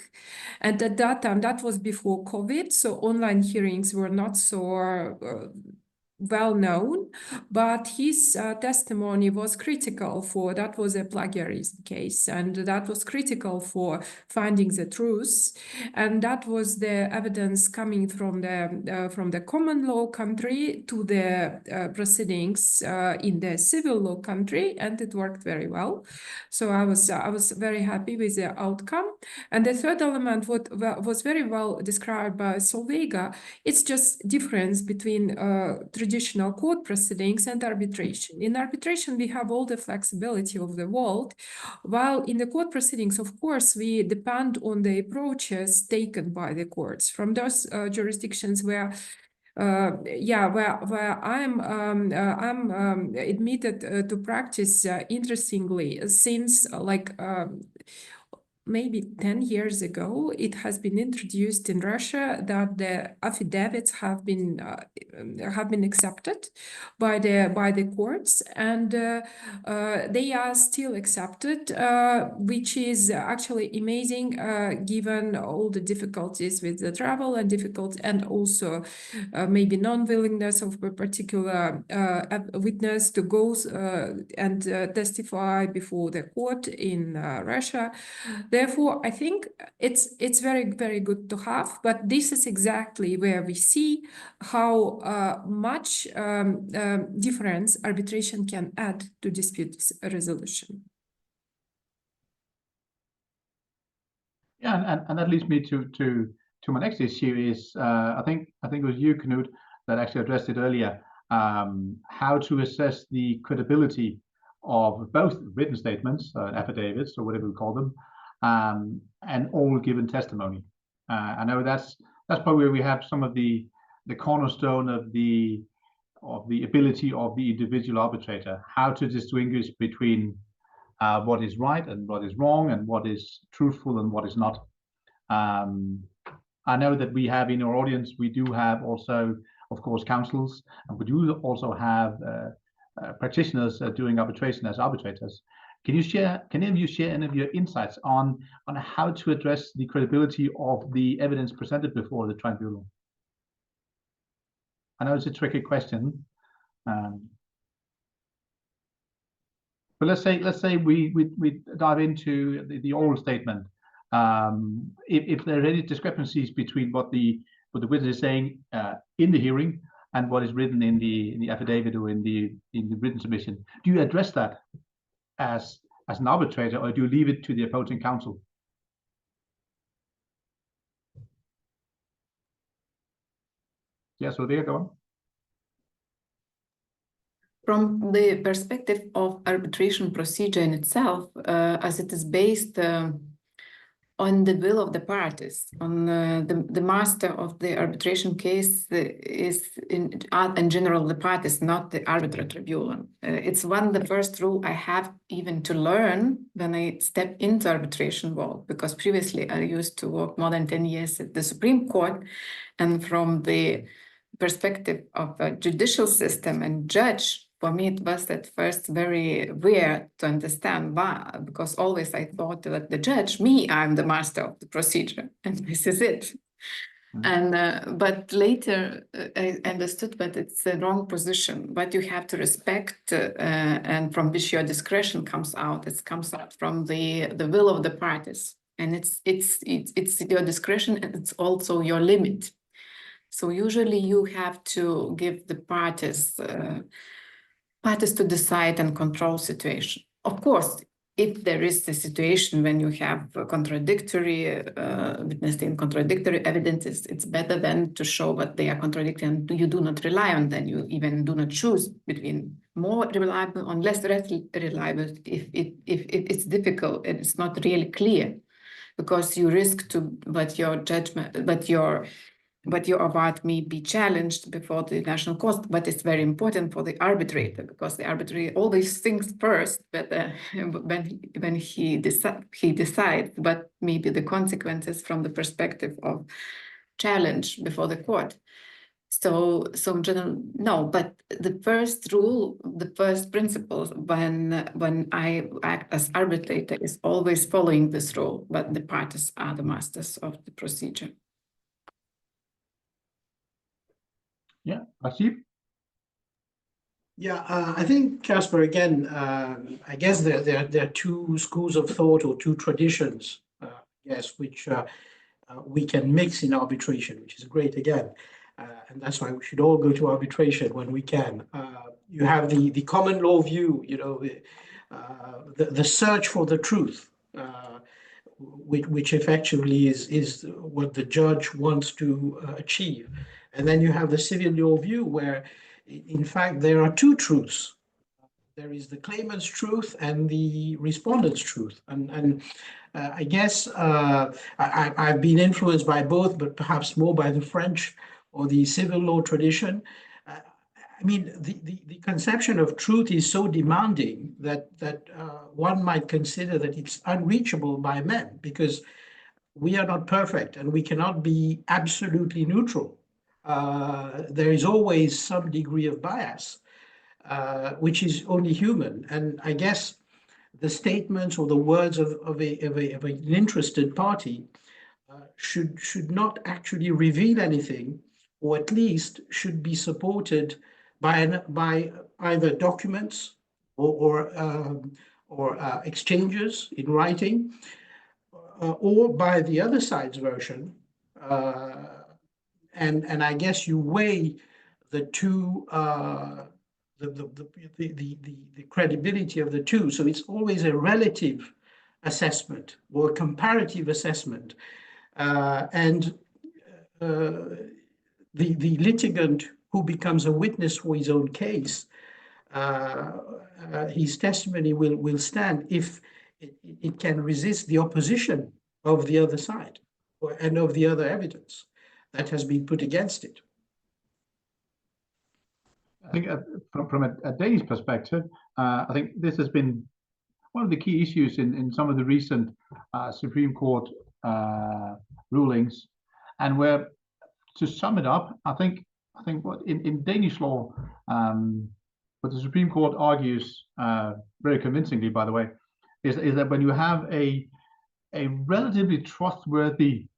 and at that time, that was before COVID, so online hearings were not so well known, but his testimony was critical for, that was a plagiarism case, and that was critical for finding the truth, and that was the evidence coming from the common law country to the proceedings in the civil law country, and it worked very well. So I was very happy with the outcome. And the third element, what was very well described by Solveiga, it's just difference between traditional court proceedings and arbitration. In arbitration, we have all the flexibility of the world, while in the court proceedings, of course, we depend on the approaches taken by the courts from those jurisdictions where where I'm admitted to practice. Interestingly, since maybe 10 years ago, it has been introduced in Russia that the affidavits have been accepted by the courts, and they are still accepted, which is actually amazing given all the difficulties with the travel and also maybe non-willingness of a particular witness to go and testify before the court in Russia. Therefore, I think it's very, very good to have, but this is exactly where we see how much difference arbitration can add to dispute resolution. Yeah, and that leads me to my next issue is I think it was you, Knut, that actually addressed it earlier. How to assess the credibility of both written statements, affidavits, or whatever we call them, and all given testimony. I know that's probably where we have some of the cornerstone of the ability of the individual arbitrator, how to distinguish between what is right and what is wrong, and what is truthful and what is not. I know that we have in our audience, we do have also, of course, counsels, and we do also have practitioners doing arbitration as arbitrators. Can any of you share any of your insights on how to address the credibility of the evidence presented before the tribunal? I know it's a tricky question, but let's say we dive into the oral statement. If there are any discrepancies between what the witness is saying in the hearing and what is written in the affidavit or in the written submission, do you address that as an arbitrator, or do you leave it to the opposing counsel? Yes, Solveiga, go on. From the perspective of arbitration procedure in itself, as it is based on the will of the parties, on the master of the arbitration case is in general the parties, not the arbitral tribunal. It's the first rule I have even to learn when I step into arbitration world, because previously I used to work more than 10 years at the Supreme Court, and from the perspective of a judicial system and judge, for me, it was at first very weird to understand why, because always I thought that the judge, I'm the master of the procedure, and this is it. And but later I understood that it's the wrong position, but you have to respect, and from which your discretion comes out. It comes out from the will of the parties, and it's your discretion, and it's also your limit. So usually you have to give the parties to decide and control situation. Of course, if there is a situation when you have contradictory witnessing contradictory evidence, it's better than to show what they are contradicting, and you do not rely on them. You even do not choose between more reliable and less reliable if it's difficult and it's not really clear, because you risk to but your judgment, but your award may be challenged before the national court. But it's very important for the arbitrator, because the arbitrator always thinks first, but when he decides what may be the consequences from the perspective of challenge before the court. So in general, no, but the first rule, the first principle when I act as arbitrator is always following this rule, but the parties are the masters of the procedure. Yeah, Rajiv? Yeah, I think, Casper, again, I guess there are two schools of thought or two traditions, yes, which we can mix in arbitration, which is great again. And that's why we should all go to arbitration when we can. You have the common law view, you know, the search for the truth, which effectively is what the judge wants to achieve. And then you have the civil law view where, in fact, there are two truths. There is the claimant's truth and the respondent's truth. And I guess I've been influenced by both, but perhaps more by the French or the civil law tradition. I mean, the conception of truth is so demanding that one might consider that it's unreachable by men because we are not perfect and we cannot be absolutely neutral. There is always some degree of bias, which is only human. And I guess the statements or the words of an interested party should not actually reveal anything, or at least should be supported by either documents or exchanges in writing, or by the other side's version. And I guess you weigh the two, the credibility of the two. So it's always a relative assessment or a comparative assessment. And the litigant who becomes a witness for his own case, his testimony will stand if it can resist the opposition of the other side and of the other evidence that has been put against it. I think from a Danish perspective, I think this has been one of the key issues in some of the recent Supreme Court rulings, and where, to sum it up, I think what in Danish law, what the Supreme Court argues very convincingly, by the way, is that when you have a relatively trustworthy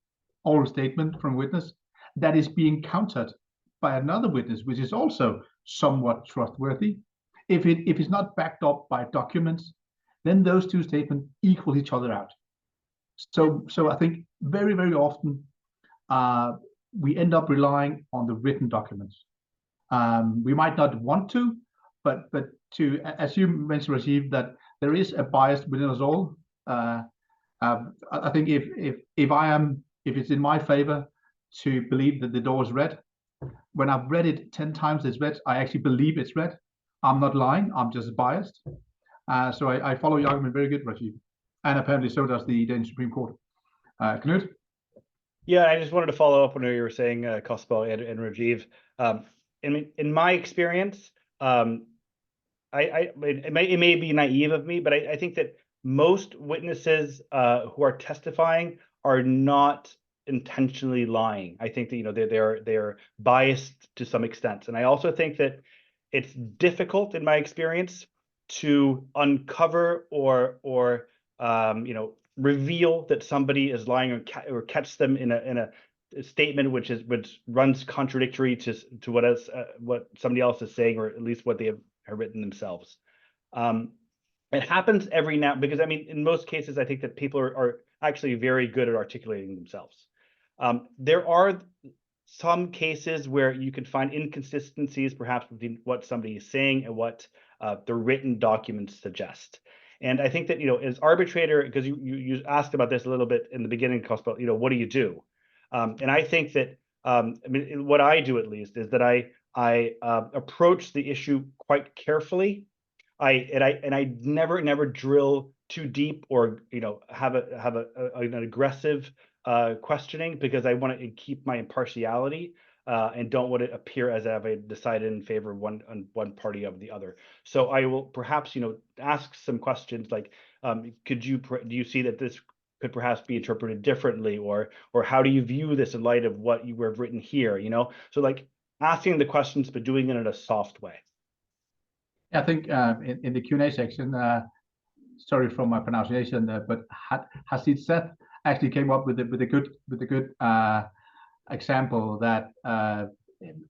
oral statement from a witness that is being countered by another witness, which is also somewhat trustworthy, if it's not backed up by documents, then those two statements equal each other out. So I think very, very often we end up relying on the written documents. We might not want to, but to, as you mentioned, Rajiv, that there is a bias within us all. I think if it's in my favor to believe that the door is red, when I've read it 10 times it's red, I actually believe it's red. I'm not lying, I'm just biased. So I follow your argument very good, Rajiv. And apparently so does the Danish Supreme Court. Knut? Yeah, I just wanted to follow up on what you were saying, Casper and Rajiv. In my experience, it may be naive of me, but I think that most witnesses who are testifying are not intentionally lying. I think that they're biased to some extent, and I also think that it's difficult, in my experience, to uncover or reveal that somebody is lying or catch them in a statement which runs contradictory to what somebody else is saying, or at least what they have written themselves. It happens every now, because I mean, in most cases, I think that people are actually very good at articulating themselves. There are some cases where you can find inconsistencies, perhaps between what somebody is saying and what the written documents suggest. And I think that, as arbitrator, because you asked about this a little bit in the beginning, Casper, what do you do? And I think that, I mean, what I do at least is that I approach the issue quite carefully. I never drill too deep or have an aggressive questioning, because I want to keep my impartiality and don't want to appear as if I decided in favor of one party over the other. So I will perhaps ask some questions like, do you see that this could perhaps be interpreted differently, or how do you view this in light of what you have written here? So like asking the questions but doing it in a soft way. I think in the Q&A section, sorry for my pronunciation, but Hasid Seth actually came up with a good example that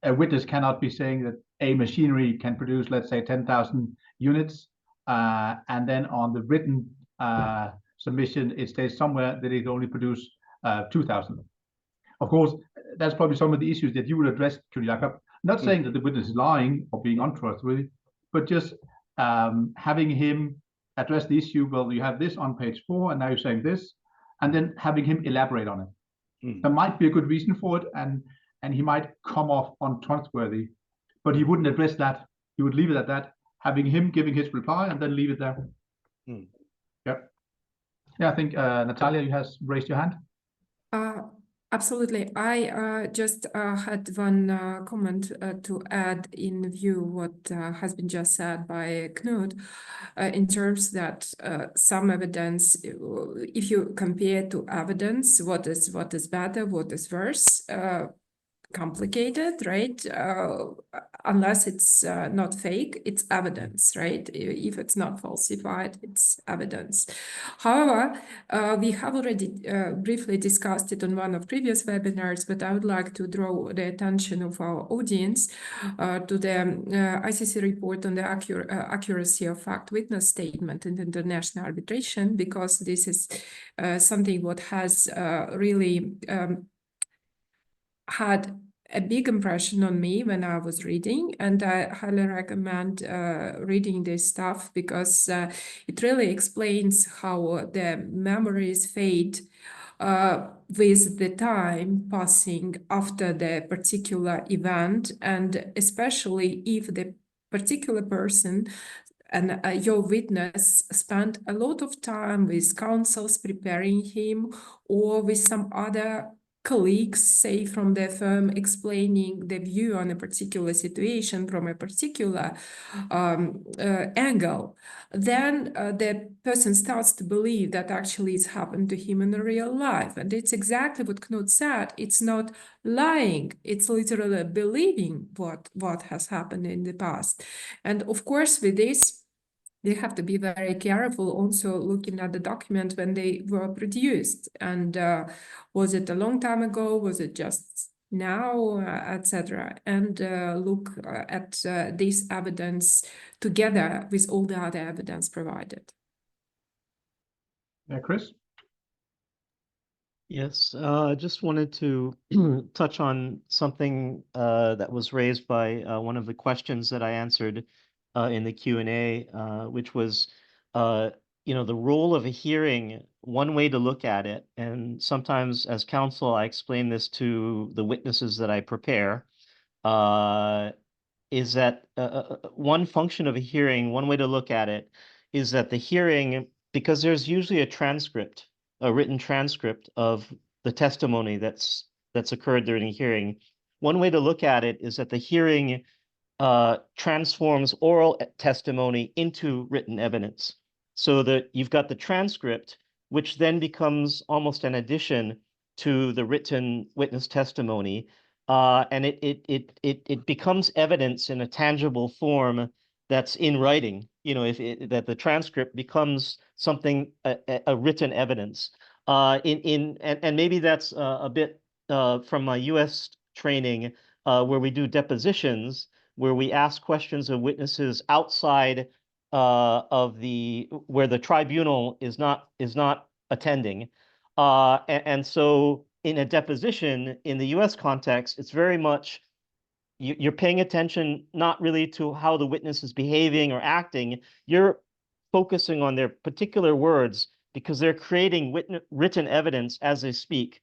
a witness cannot be saying that a machinery can produce, let's say, 10,000 units, and then on the written submission, it states somewhere that it only produce 2,000. Of course, that's probably some of the issues that you would address, Knut Jakob. Not saying that the witness is lying or being untrustworthy, but just having him address the issue. Well, you have this on page 4, and now you're saying this, and then having him elaborate on it. There might be a good reason for it, and he might come off untrustworthy, but he wouldn't address that. He would leave it at that, having him giving his reply, and then leave it there. Yep. Yeah, I think Natalia, you has raised your hand. Absolutely. I just had one comment to add in view what has been just said by Knut, in terms that some evidence, if you compare to evidence, what is better, what is worse, complicated, right? Unless it's not fake, it's evidence, right? If it's not falsified, it's evidence. However, we have already briefly discussed it on one of previous webinars, but I would like to draw the attention of our audience to the ICC report on the accuracy of fact witness statement in international arbitration, because this is something what has really had a big impression on me when I was reading, and I highly recommend reading this stuff, because it really explains how the memories fade with the time passing after the particular event, and especially if the particular person and your witness spent a lot of time with counsels preparing him, or with some other colleagues, say from the firm, explaining the view on a particular situation from a particular angle, then the person starts to believe that actually it's happened to him in the real life. And it's exactly what Knut said. It's not lying. It's literally believing what has happened in the past. And of course, with this, they have to be very careful also looking at the document when they were produced. And was it a long time ago? Was it just now, etc.? And look at this evidence together with all the other evidence provided. Yeah, Chris? Yes, I just wanted to touch on something that was raised by one of the questions that I answered in the Q&A, which was, the role of a hearing. One way to look at it, and sometimes as counsel, I explain this to the witnesses that I prepare, is that one function of a hearing, one way to look at it, is that the hearing, because there's usually a transcript, a written transcript of the testimony that's occurred during a hearing. One way to look at it is that the hearing transforms oral testimony into written evidence, so that you've got the transcript, which then becomes almost an addition to the written witness testimony, and it becomes evidence in a tangible form that's in writing. That the transcript becomes something, a written evidence. And maybe that's a bit from my U.S. training, where we do depositions, where we ask questions of witnesses outside of where the tribunal is not attending, and so in a deposition in the U.S. context, it's very much you're paying attention not really to how the witness is behaving or acting. You're focusing on their particular words, because they're creating written evidence as they speak.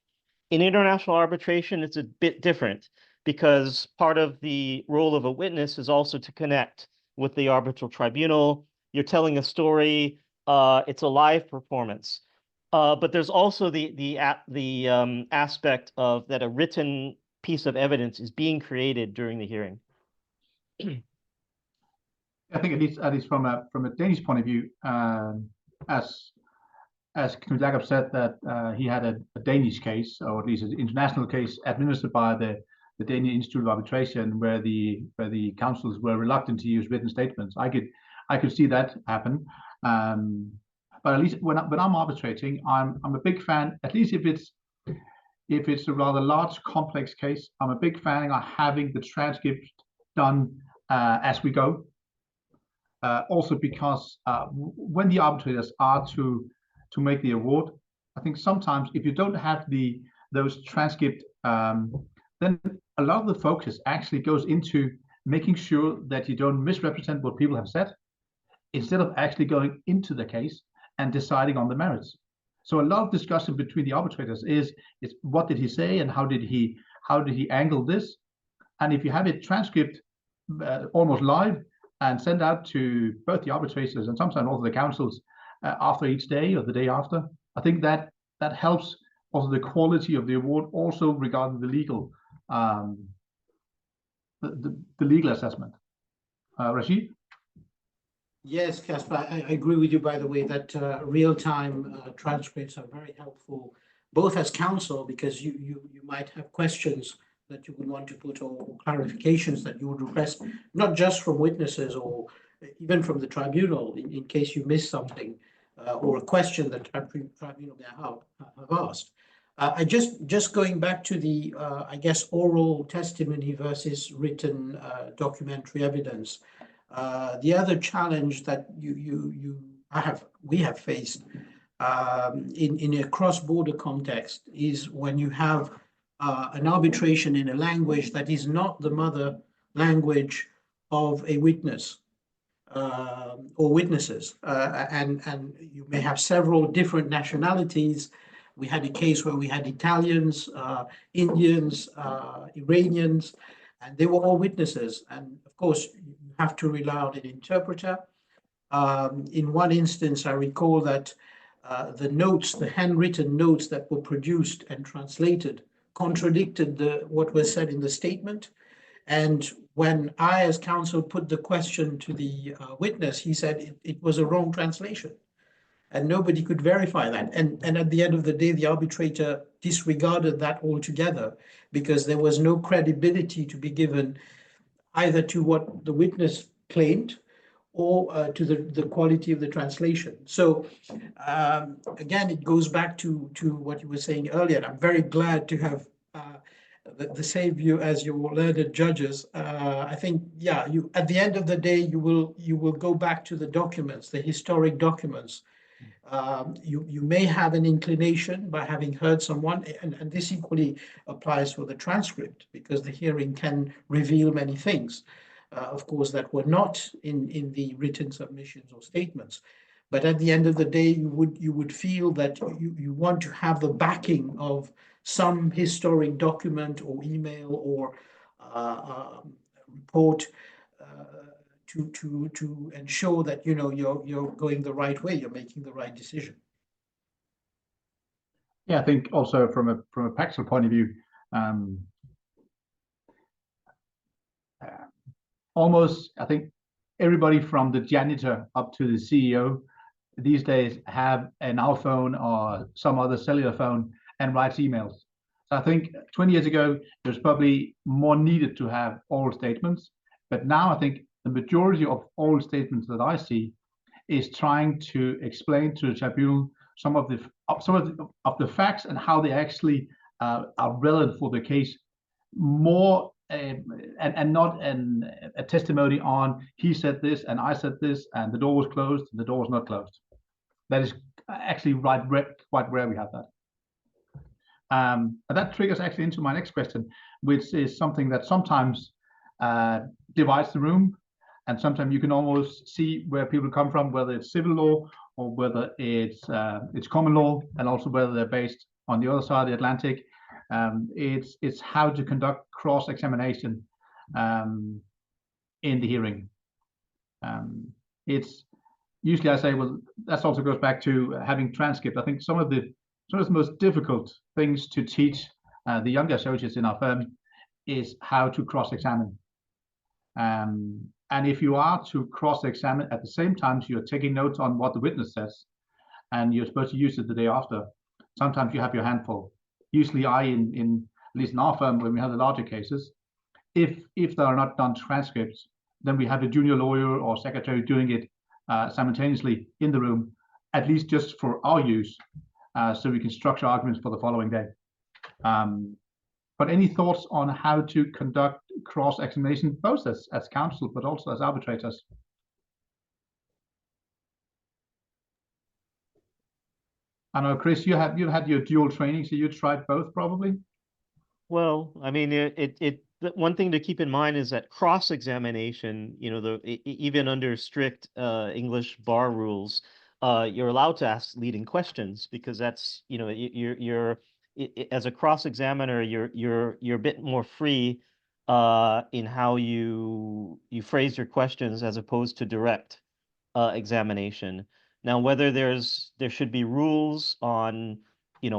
In international arbitration, it's a bit different, because part of the role of a witness is also to connect with the arbitral tribunal. You're telling a story. It's a live performance. But there's also the aspect of that a written piece of evidence is being created during the hearing. I think at least from a Danish point of view, as Knut Jakob said, that he had a Danish case, or at least an international case, administered by the Danish Institute of Arbitration, where the counsels were reluctant to use written statements. I could see that happen, but at least when I'm arbitrating, I'm a big fan. At least if if it's a rather large, complex case, I'm a big fan of having the transcript done as we go. Also because when the arbitrators are to make the award, I think sometimes if you don't have those transcript, then a lot of the focus actually goes into making sure that you don't misrepresent what people have said, instead of actually going into the case and deciding on the merits. So a lot of discussion between the arbitrators is what did he say and how did he angle this? And if you have it transcript almost live and send out to both the arbitrators and sometimes also the councils after each day or the day after, I think that helps also the quality of the award, also regarding the legal the legal assessment. Rashid? Yes, Casper, I agree with you, by the way, that real-time transcripts are very helpful, both as counsel, because you might have questions that you would want to put or clarifications that you would request, not just from witnesses or even from the tribunal in case you miss something or a question that tribunal may have asked. I just going back to the, I guess, oral testimony versus written documentary evidence. The other challenge that we have faced in a cross-border context is when you have an arbitration in a language that is not the mother language of a witness or witnesses, and you may have several different nationalities. We had a case where we had Italians, Indians, Iranians, and they were all witnesses. And of course, you have to rely on an interpreter. In one instance, I recall that the handwritten notes that were produced and translated contradicted what was said in the statement. And when I, as counsel, put the question to the witness, he said it was a wrong translation. And nobody could verify that. And at the end of the day, the arbitrator disregarded that altogether because there was no credibility to be given either to what the witness claimed or to the quality of the translation. So again, it goes back to what you were saying earlier. And I'm very glad to have the same view as your learned judges. I think, yeah, you at the end of the day, you will go back to the documents, the historic documents. You may have an inclination by having heard someone, and this equally applies for the transcript, because the hearing can reveal many things, of course, that were not in the written submissions or statements. But at the end of the day, you would feel that you want to have the backing of some historic document or email or report to ensure that you're going the right way, you're making the right decision. Yeah, I think also from a practical point of view, almost I think everybody from the janitor up to the CEO these days have an iPhone or some other cellular phone and writes emails. So I think 20 years ago it was probably more needed to have oral statements, but now I think the majority of oral statements that I see is trying to explain to the tribunal some of the facts and how they actually are relevant for the case, more and not a testimony on he said this and I said this and the door was closed and the door was not closed. That is actually quite rare we have that. And that triggers actually into my next question, which is something that sometimes divides the room, and sometimes you can almost see where people come from, whether it's civil law or whether it's common law, and also whether they're based on the other side of the Atlantic. It's how to conduct cross-examination in the hearing. It's usually I say, well, that also goes back to having transcript. I think some of the most difficult things to teach the younger associates in our firm is how to cross-examine. And if you are to cross-examine at the same time, so you're taking notes on what the witness says, and you're supposed to use it the day after, sometimes you have your hand full. Usually in at least in our firm, when we have the larger cases, if there are not done transcripts, then we have a junior lawyer or secretary doing it simultaneously in the room, at least just for our use, so we can structure arguments for the following day. But any thoughts on how to conduct cross-examination, both as counsel, but also as arbitrators? I know, Chris, you've had your dual training, so you tried both probably. Well, I mean, the one thing to keep in mind is that cross-examination, even under strict English bar rules, you're allowed to ask leading questions because that's, as a cross-examiner, you're a bit more free in how you phrase your questions as opposed to direct examination. Now, whether there should be rules on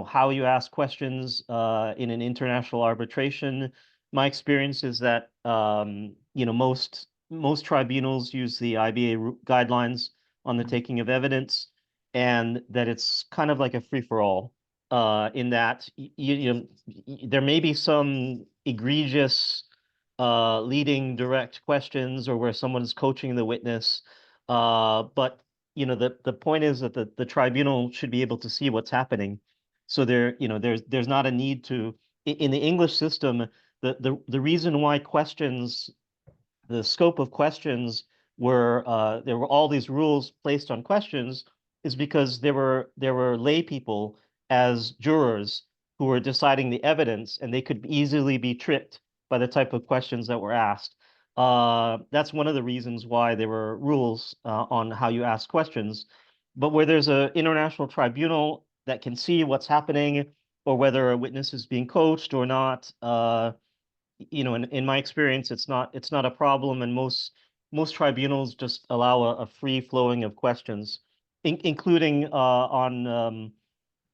how you ask questions in an international arbitration, my experience is that most tribunals use the IBA guidelines on the taking of evidence, and that it's kind of like a free-for-all in that there may be some egregious leading direct questions or where someone's coaching the witness, but the point is that the tribunal should be able to see what's happening. So there's not a need to, in the English system, the reason why the scope of questions there were all these rules placed on questions is because there were lay people as jurors who were deciding the evidence, and they could easily be tricked by the type of questions that were asked. That's one of the reasons why there were rules on how you ask questions. But where there's an international tribunal that can see what's happening, or whether a witness is being coached or not, in my experience, it's not a problem, and most tribunals just allow a free flowing of questions, including on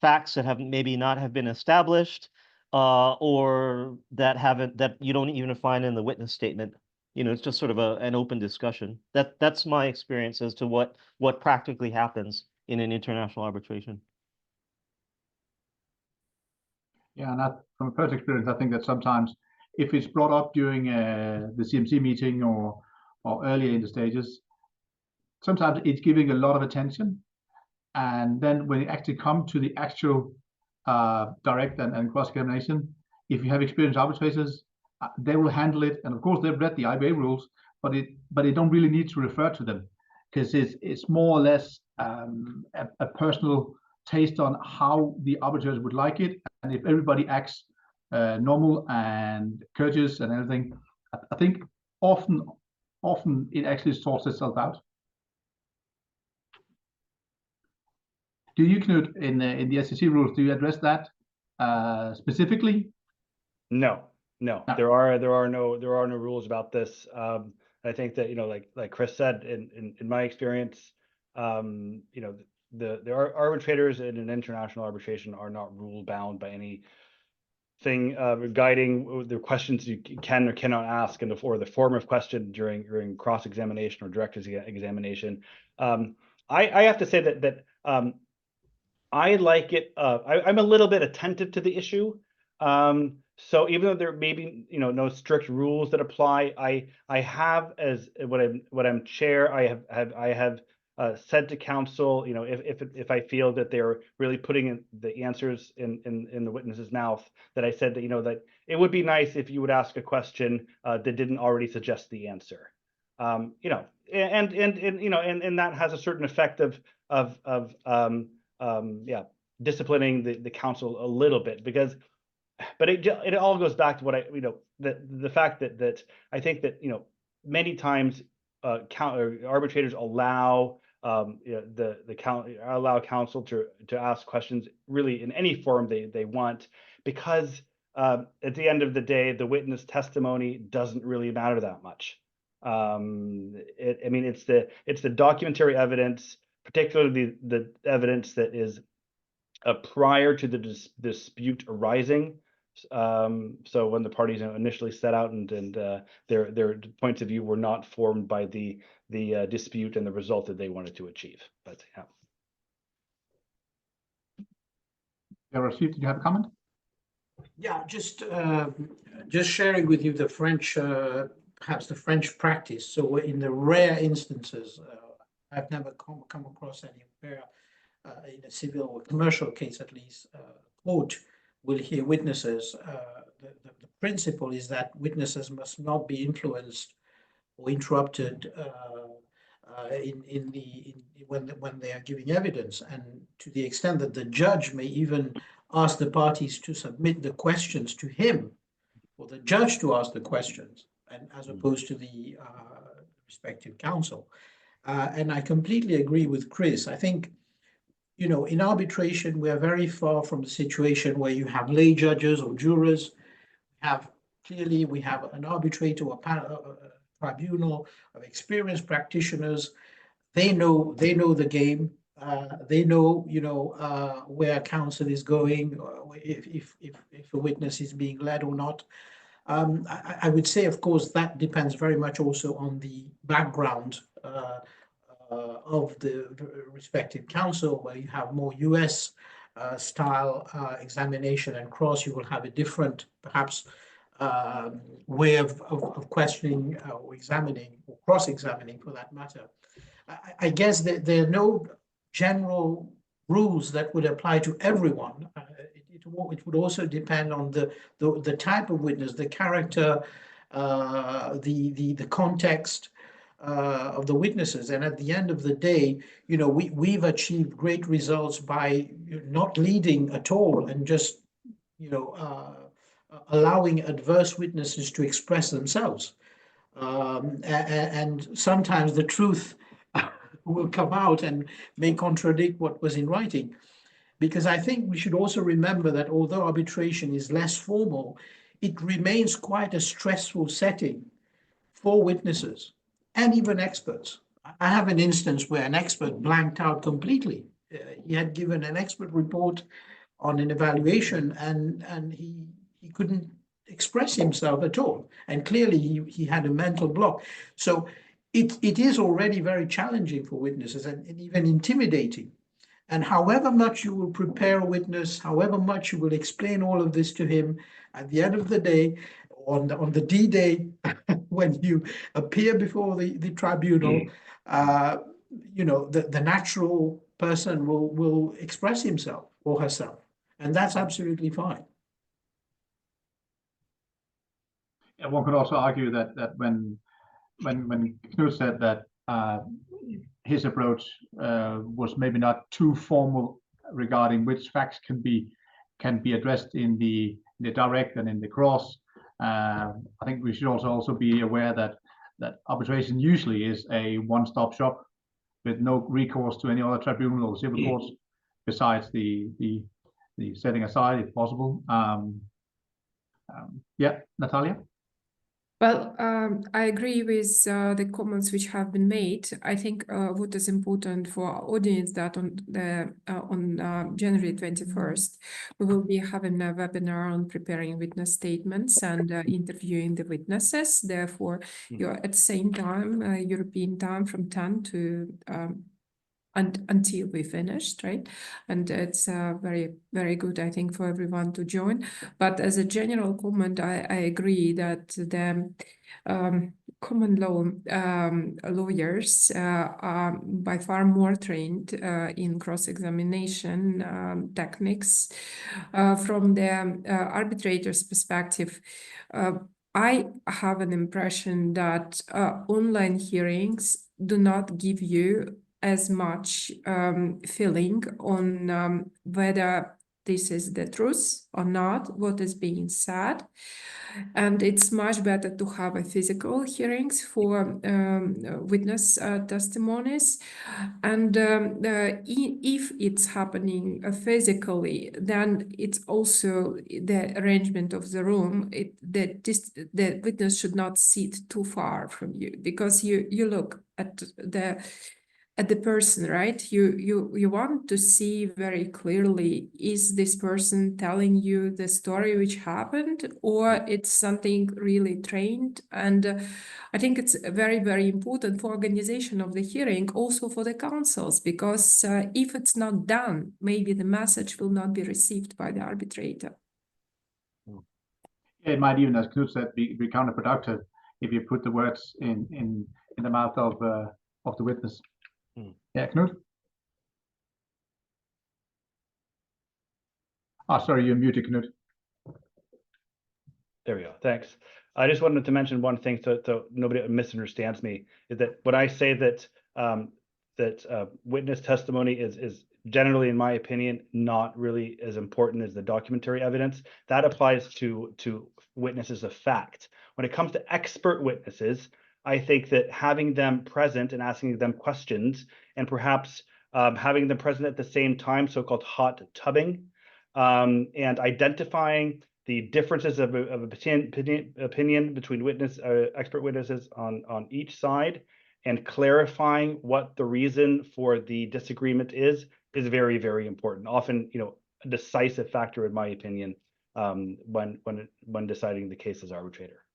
facts that have maybe not have been established, or that you don't even find in the witness statement. It's just sort of an open discussion. That's my experience as to what practically happens in an international arbitration. Yeah, and from a personal experience, I think that sometimes if it's brought up during the CMC meeting or earlier in the stages, sometimes it's giving a lot of attention. And then when it actually comes to the actual direct and cross-examination, if you have experienced arbitrators, they will handle it. And of course, they've read the IBA rules, but they don't really need to refer to them, because it's more or less a personal taste on how the arbitrators would like it. And if everybody acts normal and courteous and everything, I think often it actually sorts itself out. Do you, Knut, in the SEC rules, do you address that specifically? No. No. There are no rules about this. I think that like Chris said, in my experience, the arbitrators in an international arbitration are not rule bound by anything guiding the questions you can or cannot ask, or the form of question during cross examination or direct examination. I have to say that I like it. I'm a little bit attentive to the issue. So even though there may be no strict rules that apply, I have, as what I'm chair, I have said to counsel, if I feel that they're really putting in the answers in the witness's mouth, that I said that that it would be nice if you would ask a question that didn't already suggest the answer. And that has a certain effect of disciplining the counsel a little bit, but it all goes back to what the fact that I think that many times arbitrators allow allow counsel to ask questions really in any form they want, because at the end of the day, the witness testimony doesn't really matter that much. It's the documentary evidence, particularly the evidence that is prior to the dispute arising. So when the parties initially set out and their points of view were not formed by the dispute and the result that they wanted to achieve. But yeah. Rashid, did you have a comment? Yeah, just sharing with you the French, perhaps the French practice. So in the rare instances, I've never come across any where in a civil or commercial case, at least, court will hear witnesses, the principle is that witnesses must not be influenced or interrupted when they are giving evidence, and to the extent that the judge may even ask the parties to submit the questions to him, or the judge to ask the questions, and as opposed to the respective counsel. And I completely agree with Chris. I think, you know, in arbitration, we are very far from the situation where you have lay judges or jurors. We have an arbitrator or a tribunal of experienced practitioners. They know the game. They know, you know, where counsel is going, if a witness is being led or not. I would say, of course, that depends very much also on the background of the respective counsel. Where you have more US style examination and cross, you will have a different, perhaps, way of questioning or examining, or cross-examining for that matter. I guess that there are no general rules that would apply to everyone. It would also depend on the type of witness, the character, the context of the witnesses. And at the end of the day, you know, we've achieved great results by not leading at all and just, you know, allowing adverse witnesses to express themselves. And sometimes the truth will come out and may contradict what was in writing. Because I think we should also remember that although arbitration is less formal, it remains quite a stressful setting for witnesses and even experts. I have an instance where an expert blanked out completely. He had given an expert report on an evaluation, and he couldn't express himself at all. And clearly he had a mental block. So it is already very challenging for witnesses and even intimidating. And however much you will prepare a witness, however much you will explain all of this to him, at the end of the day, on the D-Day, when you appear before the tribunal, you know, the natural person will express himself or herself, and that's absolutely fine. Yeah, one could also argue that when Knut said that his approach was maybe not too formal regarding which facts can be addressed in the direct and in the cross. I think we should also be aware that arbitration usually is a one-stop shop with no recourse to any other tribunal or civil courts besides the setting aside, if possible. Yeah, Natalia? Well, I agree with the comments which have been made. I think what is important for our audience that on January 21st, we will be having a webinar on preparing witness statements and interviewing the witnesses. Therefore, you're at the same time, European time, from 10 to until we finished, right? And it's very, very good, I think, for everyone to join. But as a general comment, I agree that the common law lawyers are by far more trained in cross-examination techniques. From the arbitrator's perspective, I have an impression that online hearings do not give you as much feeling on whether this is the truth or not, what is being said. And it's much better to have a physical hearings for witness testimonies. And if it's happening physically, then it's also the arrangement of the room. The witness should not sit too far from you, because you look at the person, right? You want to see very clearly, is this person telling you the story which happened, or it's something really trained? And I think it's very, very important for organization of the hearing, also for the counsels, because if it's not done, maybe the message will not be received by the arbitrator. It might even, as Knut said, be counterproductive if you put the words in the mouth of the witness. Yeah, Knut? Oh, sorry, you're muted, Knut. There we go. Thanks. I just wanted to mention one thing so nobody misunderstands me, is that when I say that witness testimony is generally, in my opinion, not really as important as the documentary evidence, that applies to witnesses of fact. When it comes to expert witnesses, I think that having them present and asking them questions, and perhaps having them present at the same time, so-called hot tubbing, and identifying the differences of opinion between expert witnesses on each side, and clarifying what the reason for the disagreement is very, very important. Often, a decisive factor, in my opinion, when deciding the case as arbitrator.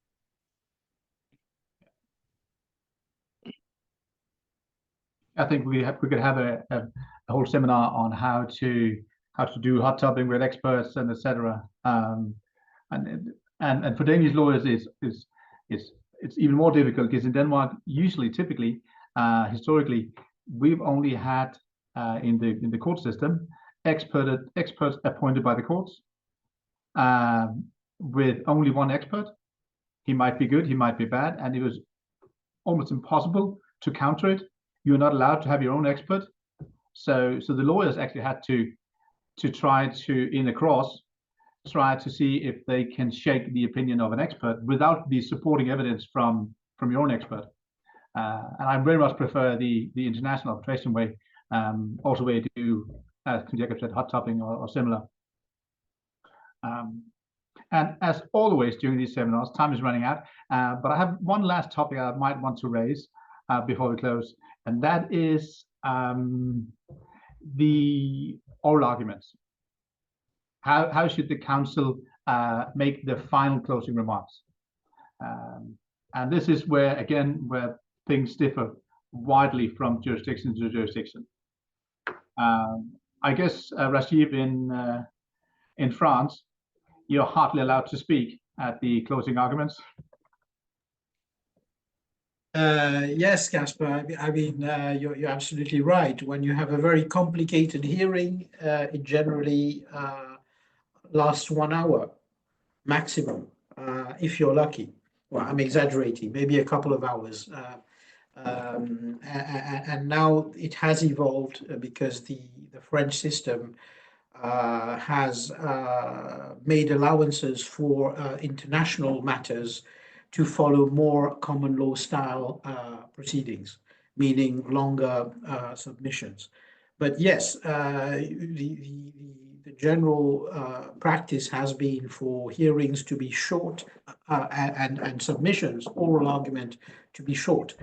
I think we could have a whole seminar on how to do hot tubbing with experts and etc. And for Danish lawyers, it's even more difficult because in Denmark, typically, historically, we've only had in the court system experts appointed by the courts with only one expert. He might be good, he might be bad, and it was almost impossible to counter it. You're not allowed to have your own expert. So the lawyers actually had to try to, in a cross, try to see if they can shake the opinion of an expert without the supporting evidence from your own expert. And I very much prefer the international arbitration way, also where you do, as Jacob said, hot topping or similar. And as always during these seminars, time is running out, but I have one last topic I might want to raise before we close, and that is the oral arguments. How should the counsel make the final closing remarks? And this is where things differ widely from jurisdiction to jurisdiction. I guess, Rajiv, in France, you're hardly allowed to speak at the closing arguments. Yes, Casper. I mean, you're absolutely right. When you have a very complicated hearing, it generally lasts 1 hour maximum, if you're lucky. Well, I'm exaggerating, maybe a couple of hours. And now it has evolved because the French system has made allowances for international matters to follow more common law style proceedings, meaning longer submissions. But yes, the general practice has been for hearings to be short and submissions, oral argument, to be short,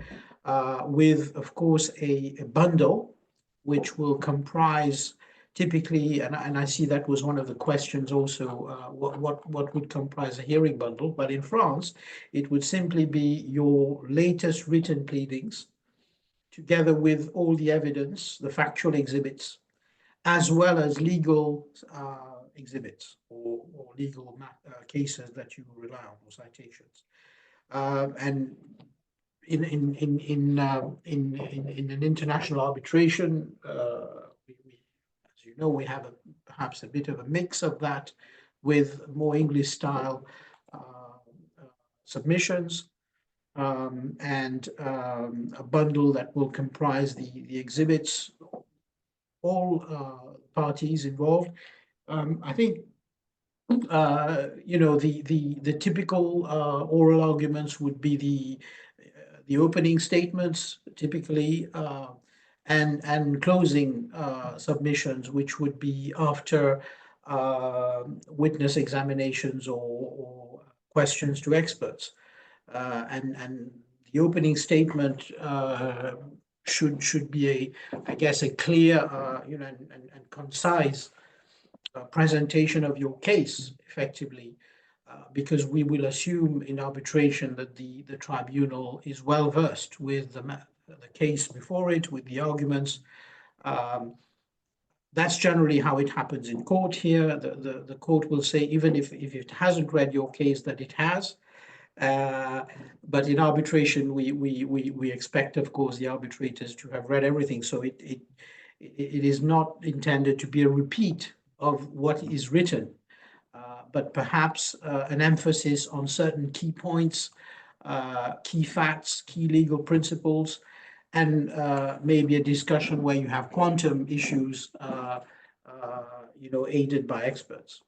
with, of course, a bundle which will comprise typically, and I see that was one of the questions also, what would comprise a hearing bundle? But in France, it would simply be your latest written pleadings, together with all the evidence, the factual exhibits, as well as legal exhibits or legal cases that you rely on, or citations. And in an international arbitration, as you know, we have perhaps a bit of a mix of that with more English style submissions, and a bundle that will comprise the exhibits, all parties involved. I think the typical oral arguments would be the opening statements, typically, and closing submissions, which would be after witness examinations or questions to experts. And the opening statement should be I guess, a clear, and concise presentation of your case, effectively, because we will assume in arbitration that the tribunal is well versed with the case before it, with the arguments. That's generally how it happens in court here. The court will say, even if it hasn't read your case, that it has. But in arbitration, we expect, of course, the arbitrators to have read everything. So it is not intended to be a repeat of what is written, but perhaps an emphasis on certain key points, key facts, key legal principles, and maybe a discussion where you have quantum issues, aided by experts.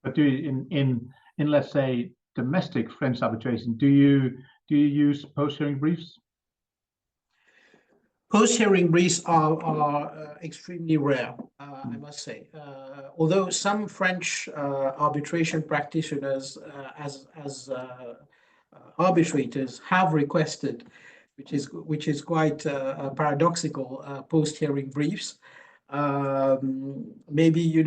But do you, in let's say domestic French arbitration, do you use post-hearing briefs? Post-hearing briefs are extremely rare, I must say. Although some French arbitration practitioners, as arbitrators, have requested, which is quite paradoxical, post-hearing briefs. Maybe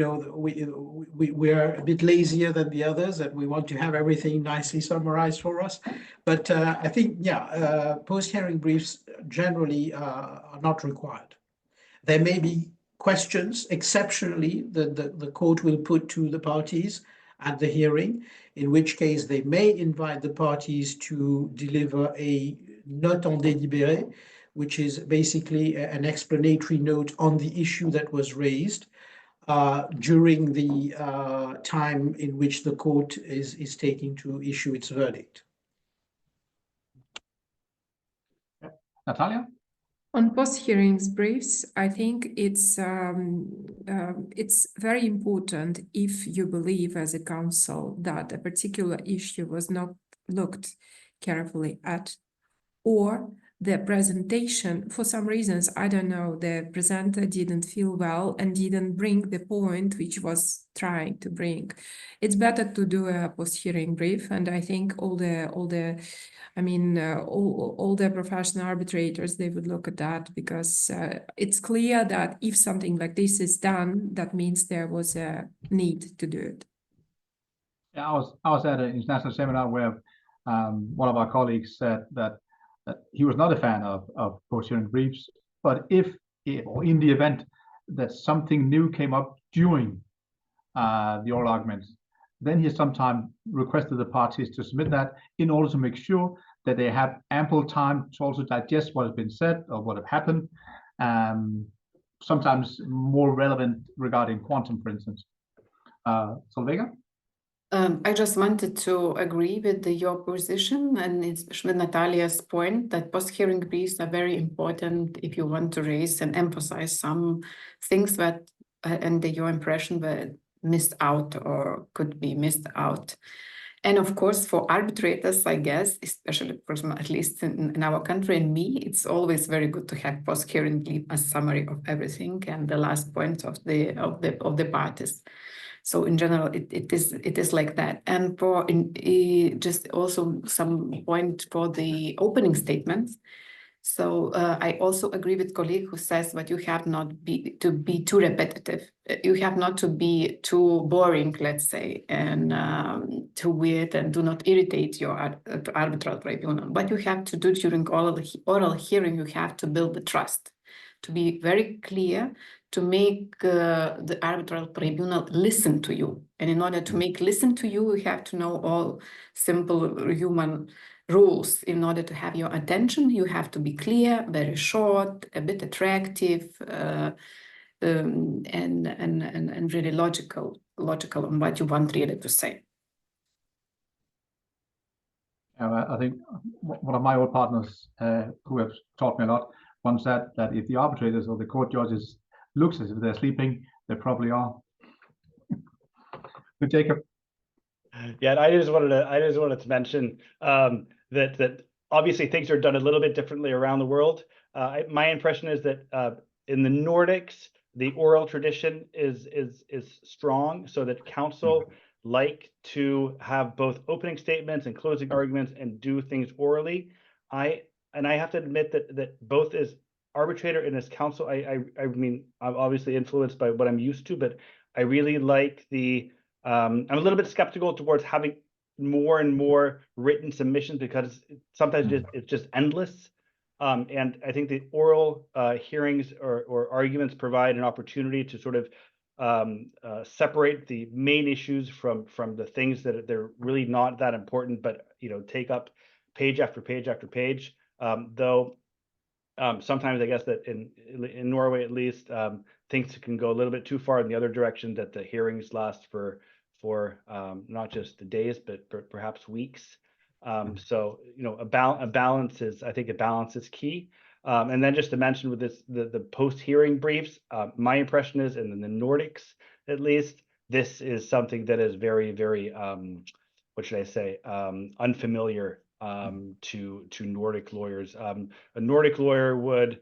we're a bit lazier than the others, and we want to have everything nicely summarized for us. But I think, post-hearing briefs generally are not required. There may be questions, exceptionally, that the court will put to the parties at the hearing, in which case they may invite the parties to deliver a note en délibéré, which is basically an explanatory note on the issue that was raised during the time in which the court is taking to issue its verdict. Natalia? On post-hearings briefs, I think it's very important if you believe as a counsel that a particular issue was not looked carefully at, or the presentation, for some reasons, I don't know, the presenter didn't feel well and didn't bring the point which was trying to bring. It's better to do a post-hearing brief, and I think all the professional arbitrators, they would look at that, because it's clear that if something like this is done, that means there was a need to do it. Yeah, I was at an international seminar where one of our colleagues said that he was not a fan of post-hearing briefs, but if or in the event that something new came up during the oral arguments, then he sometimes requested the parties to submit that in order to make sure that they have ample time to also digest what has been said or what have happened, sometimes more relevant regarding quantum, for instance. Solveiga? I just wanted to agree with your position, and especially Natalia's point that post-hearing briefs are very important if you want to raise and emphasize some things that, and your impression were missed out or could be missed out. And of course, for arbitrators, I guess, especially at least in our country and me, it's always very good to have post-hearing brief, a summary of everything and the last points of the parties. So in general, it is like that. And for just also some point for the opening statements. So I also agree with colleague who says that you have not to be too repetitive. You have not to be too boring, let's say, and too weird, and do not irritate your arbitral tribunal. What you have to do during oral hearing, you have to build the trust, to be very clear, to make the arbitral tribunal listen to you. And in order to make listen to you, you have to know all simple human rules. In order to have your attention, you have to be clear, very short, a bit attractive, and really logical on what you want really to say. I think one of my old partners who have taught me a lot once said that if the arbitrators or the court judges looks as if they're sleeping, they probably are. But Jacob? Yeah, I just wanted to mention that obviously things are done a little bit differently around the world. My impression is that in the Nordics, the oral tradition is strong, so that counsel like to have both opening statements and closing arguments and do things orally. I have to admit that both as arbitrator and as counsel, I mean, I'm obviously influenced by what I'm used to, but I really like the I'm a little bit skeptical towards having more and more written submissions, because sometimes it's just endless. And I think the oral hearings or arguments provide an opportunity to sort of separate the main issues from the things that they're really not that important, but take up page after page after page. Though sometimes I guess that in Norway at least, things can go a little bit too far in the other direction, that the hearings last for not just the days, but perhaps weeks. So a balance is, I think a balance is key. And then just to mention with this, the post-hearing briefs, my impression is, in the Nordics at least, this is something that is very, very, what should I say, unfamiliar to Nordic lawyers. A Nordic lawyer would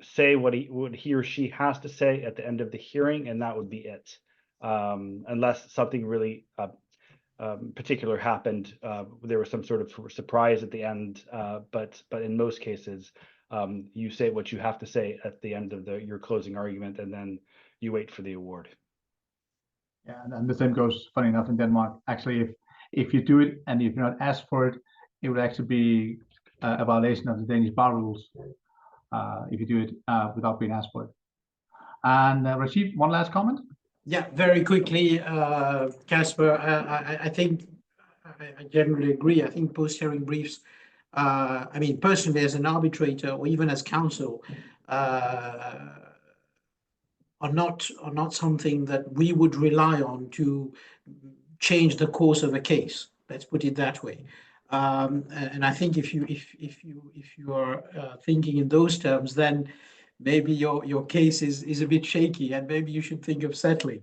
say what he or she has to say at the end of the hearing, and that would be it, unless something really particular happened. There was some sort of surprise at the end, but in most cases, you say what you have to say at the end of your closing argument, and then you wait for the award. Yeah, and the same goes, funny enough, in Denmark. Actually, if you do it and if you're not asked for it, it would actually be a violation of the Danish bar rules if you do it without being asked for it. And Rashid, one last comment? Yeah, very quickly, Casper, I think I generally agree. I think post-hearing briefs, I mean, personally, as an arbitrator or even as counsel, are not something that we would rely on to change the course of a case. Let's put it that way. And I think if you are thinking in those terms, then maybe your case is a bit shaky, and maybe you should think of settling.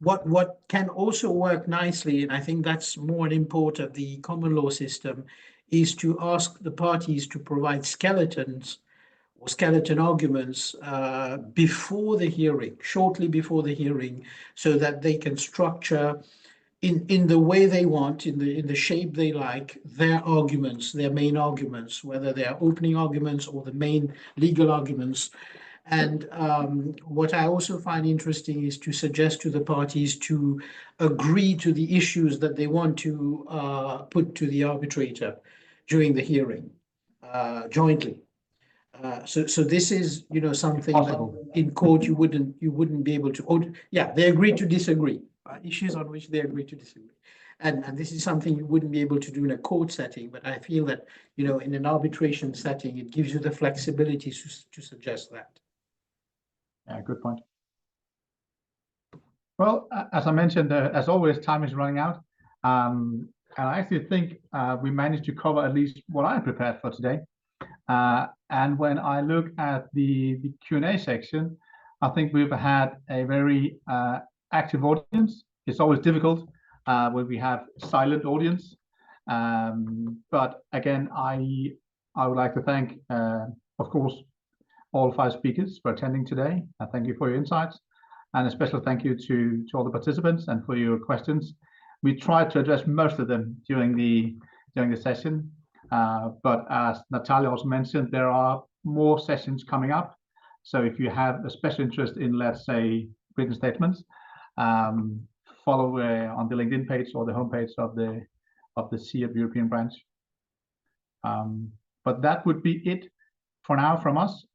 What can also work nicely, and I think that's more an import of the common law system, is to ask the parties to provide skeletons or skeleton arguments before the hearing, shortly before the hearing, so that they can structure in the way they want, in the shape they like, their arguments, their main arguments, whether they are opening arguments or the main legal arguments. And what I also find interesting is to suggest to the parties to agree to the issues that they want to put to the arbitrator during the hearing jointly. So this is, something Possible. that in court you wouldn't be able to. Oh, yeah, they agree to disagree. Issues on which they agree to disagree, and this is something you wouldn't be able to do in a court setting. But I feel that in an arbitration setting, it gives you the flexibility to suggest that. Yeah, good point. Well, as I mentioned, as always, time is running out. And I actually think we managed to cover at least what I prepared for today. And when I look at the Q&A section, I think we've had a very active audience. It's always difficult when we have silent audience. But again, I would like to thank, of course, all 5 speakers for attending today. Thank you for your insights. And a special thank you to all the participants and for your questions. We tried to address most of them during the session. But as Natalia also mentioned, there are more sessions coming up. So if you have a special interest in, let's say, written statements, follow on the LinkedIn page or the homepage of the CEOP European branch. But that would be it for now from us.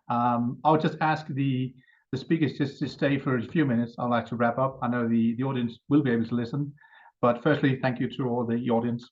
I would just ask the speakers just to stay for a few minutes. I'd like to wrap up. I know the audience will be able to listen. But firstly, thank you to all the audience.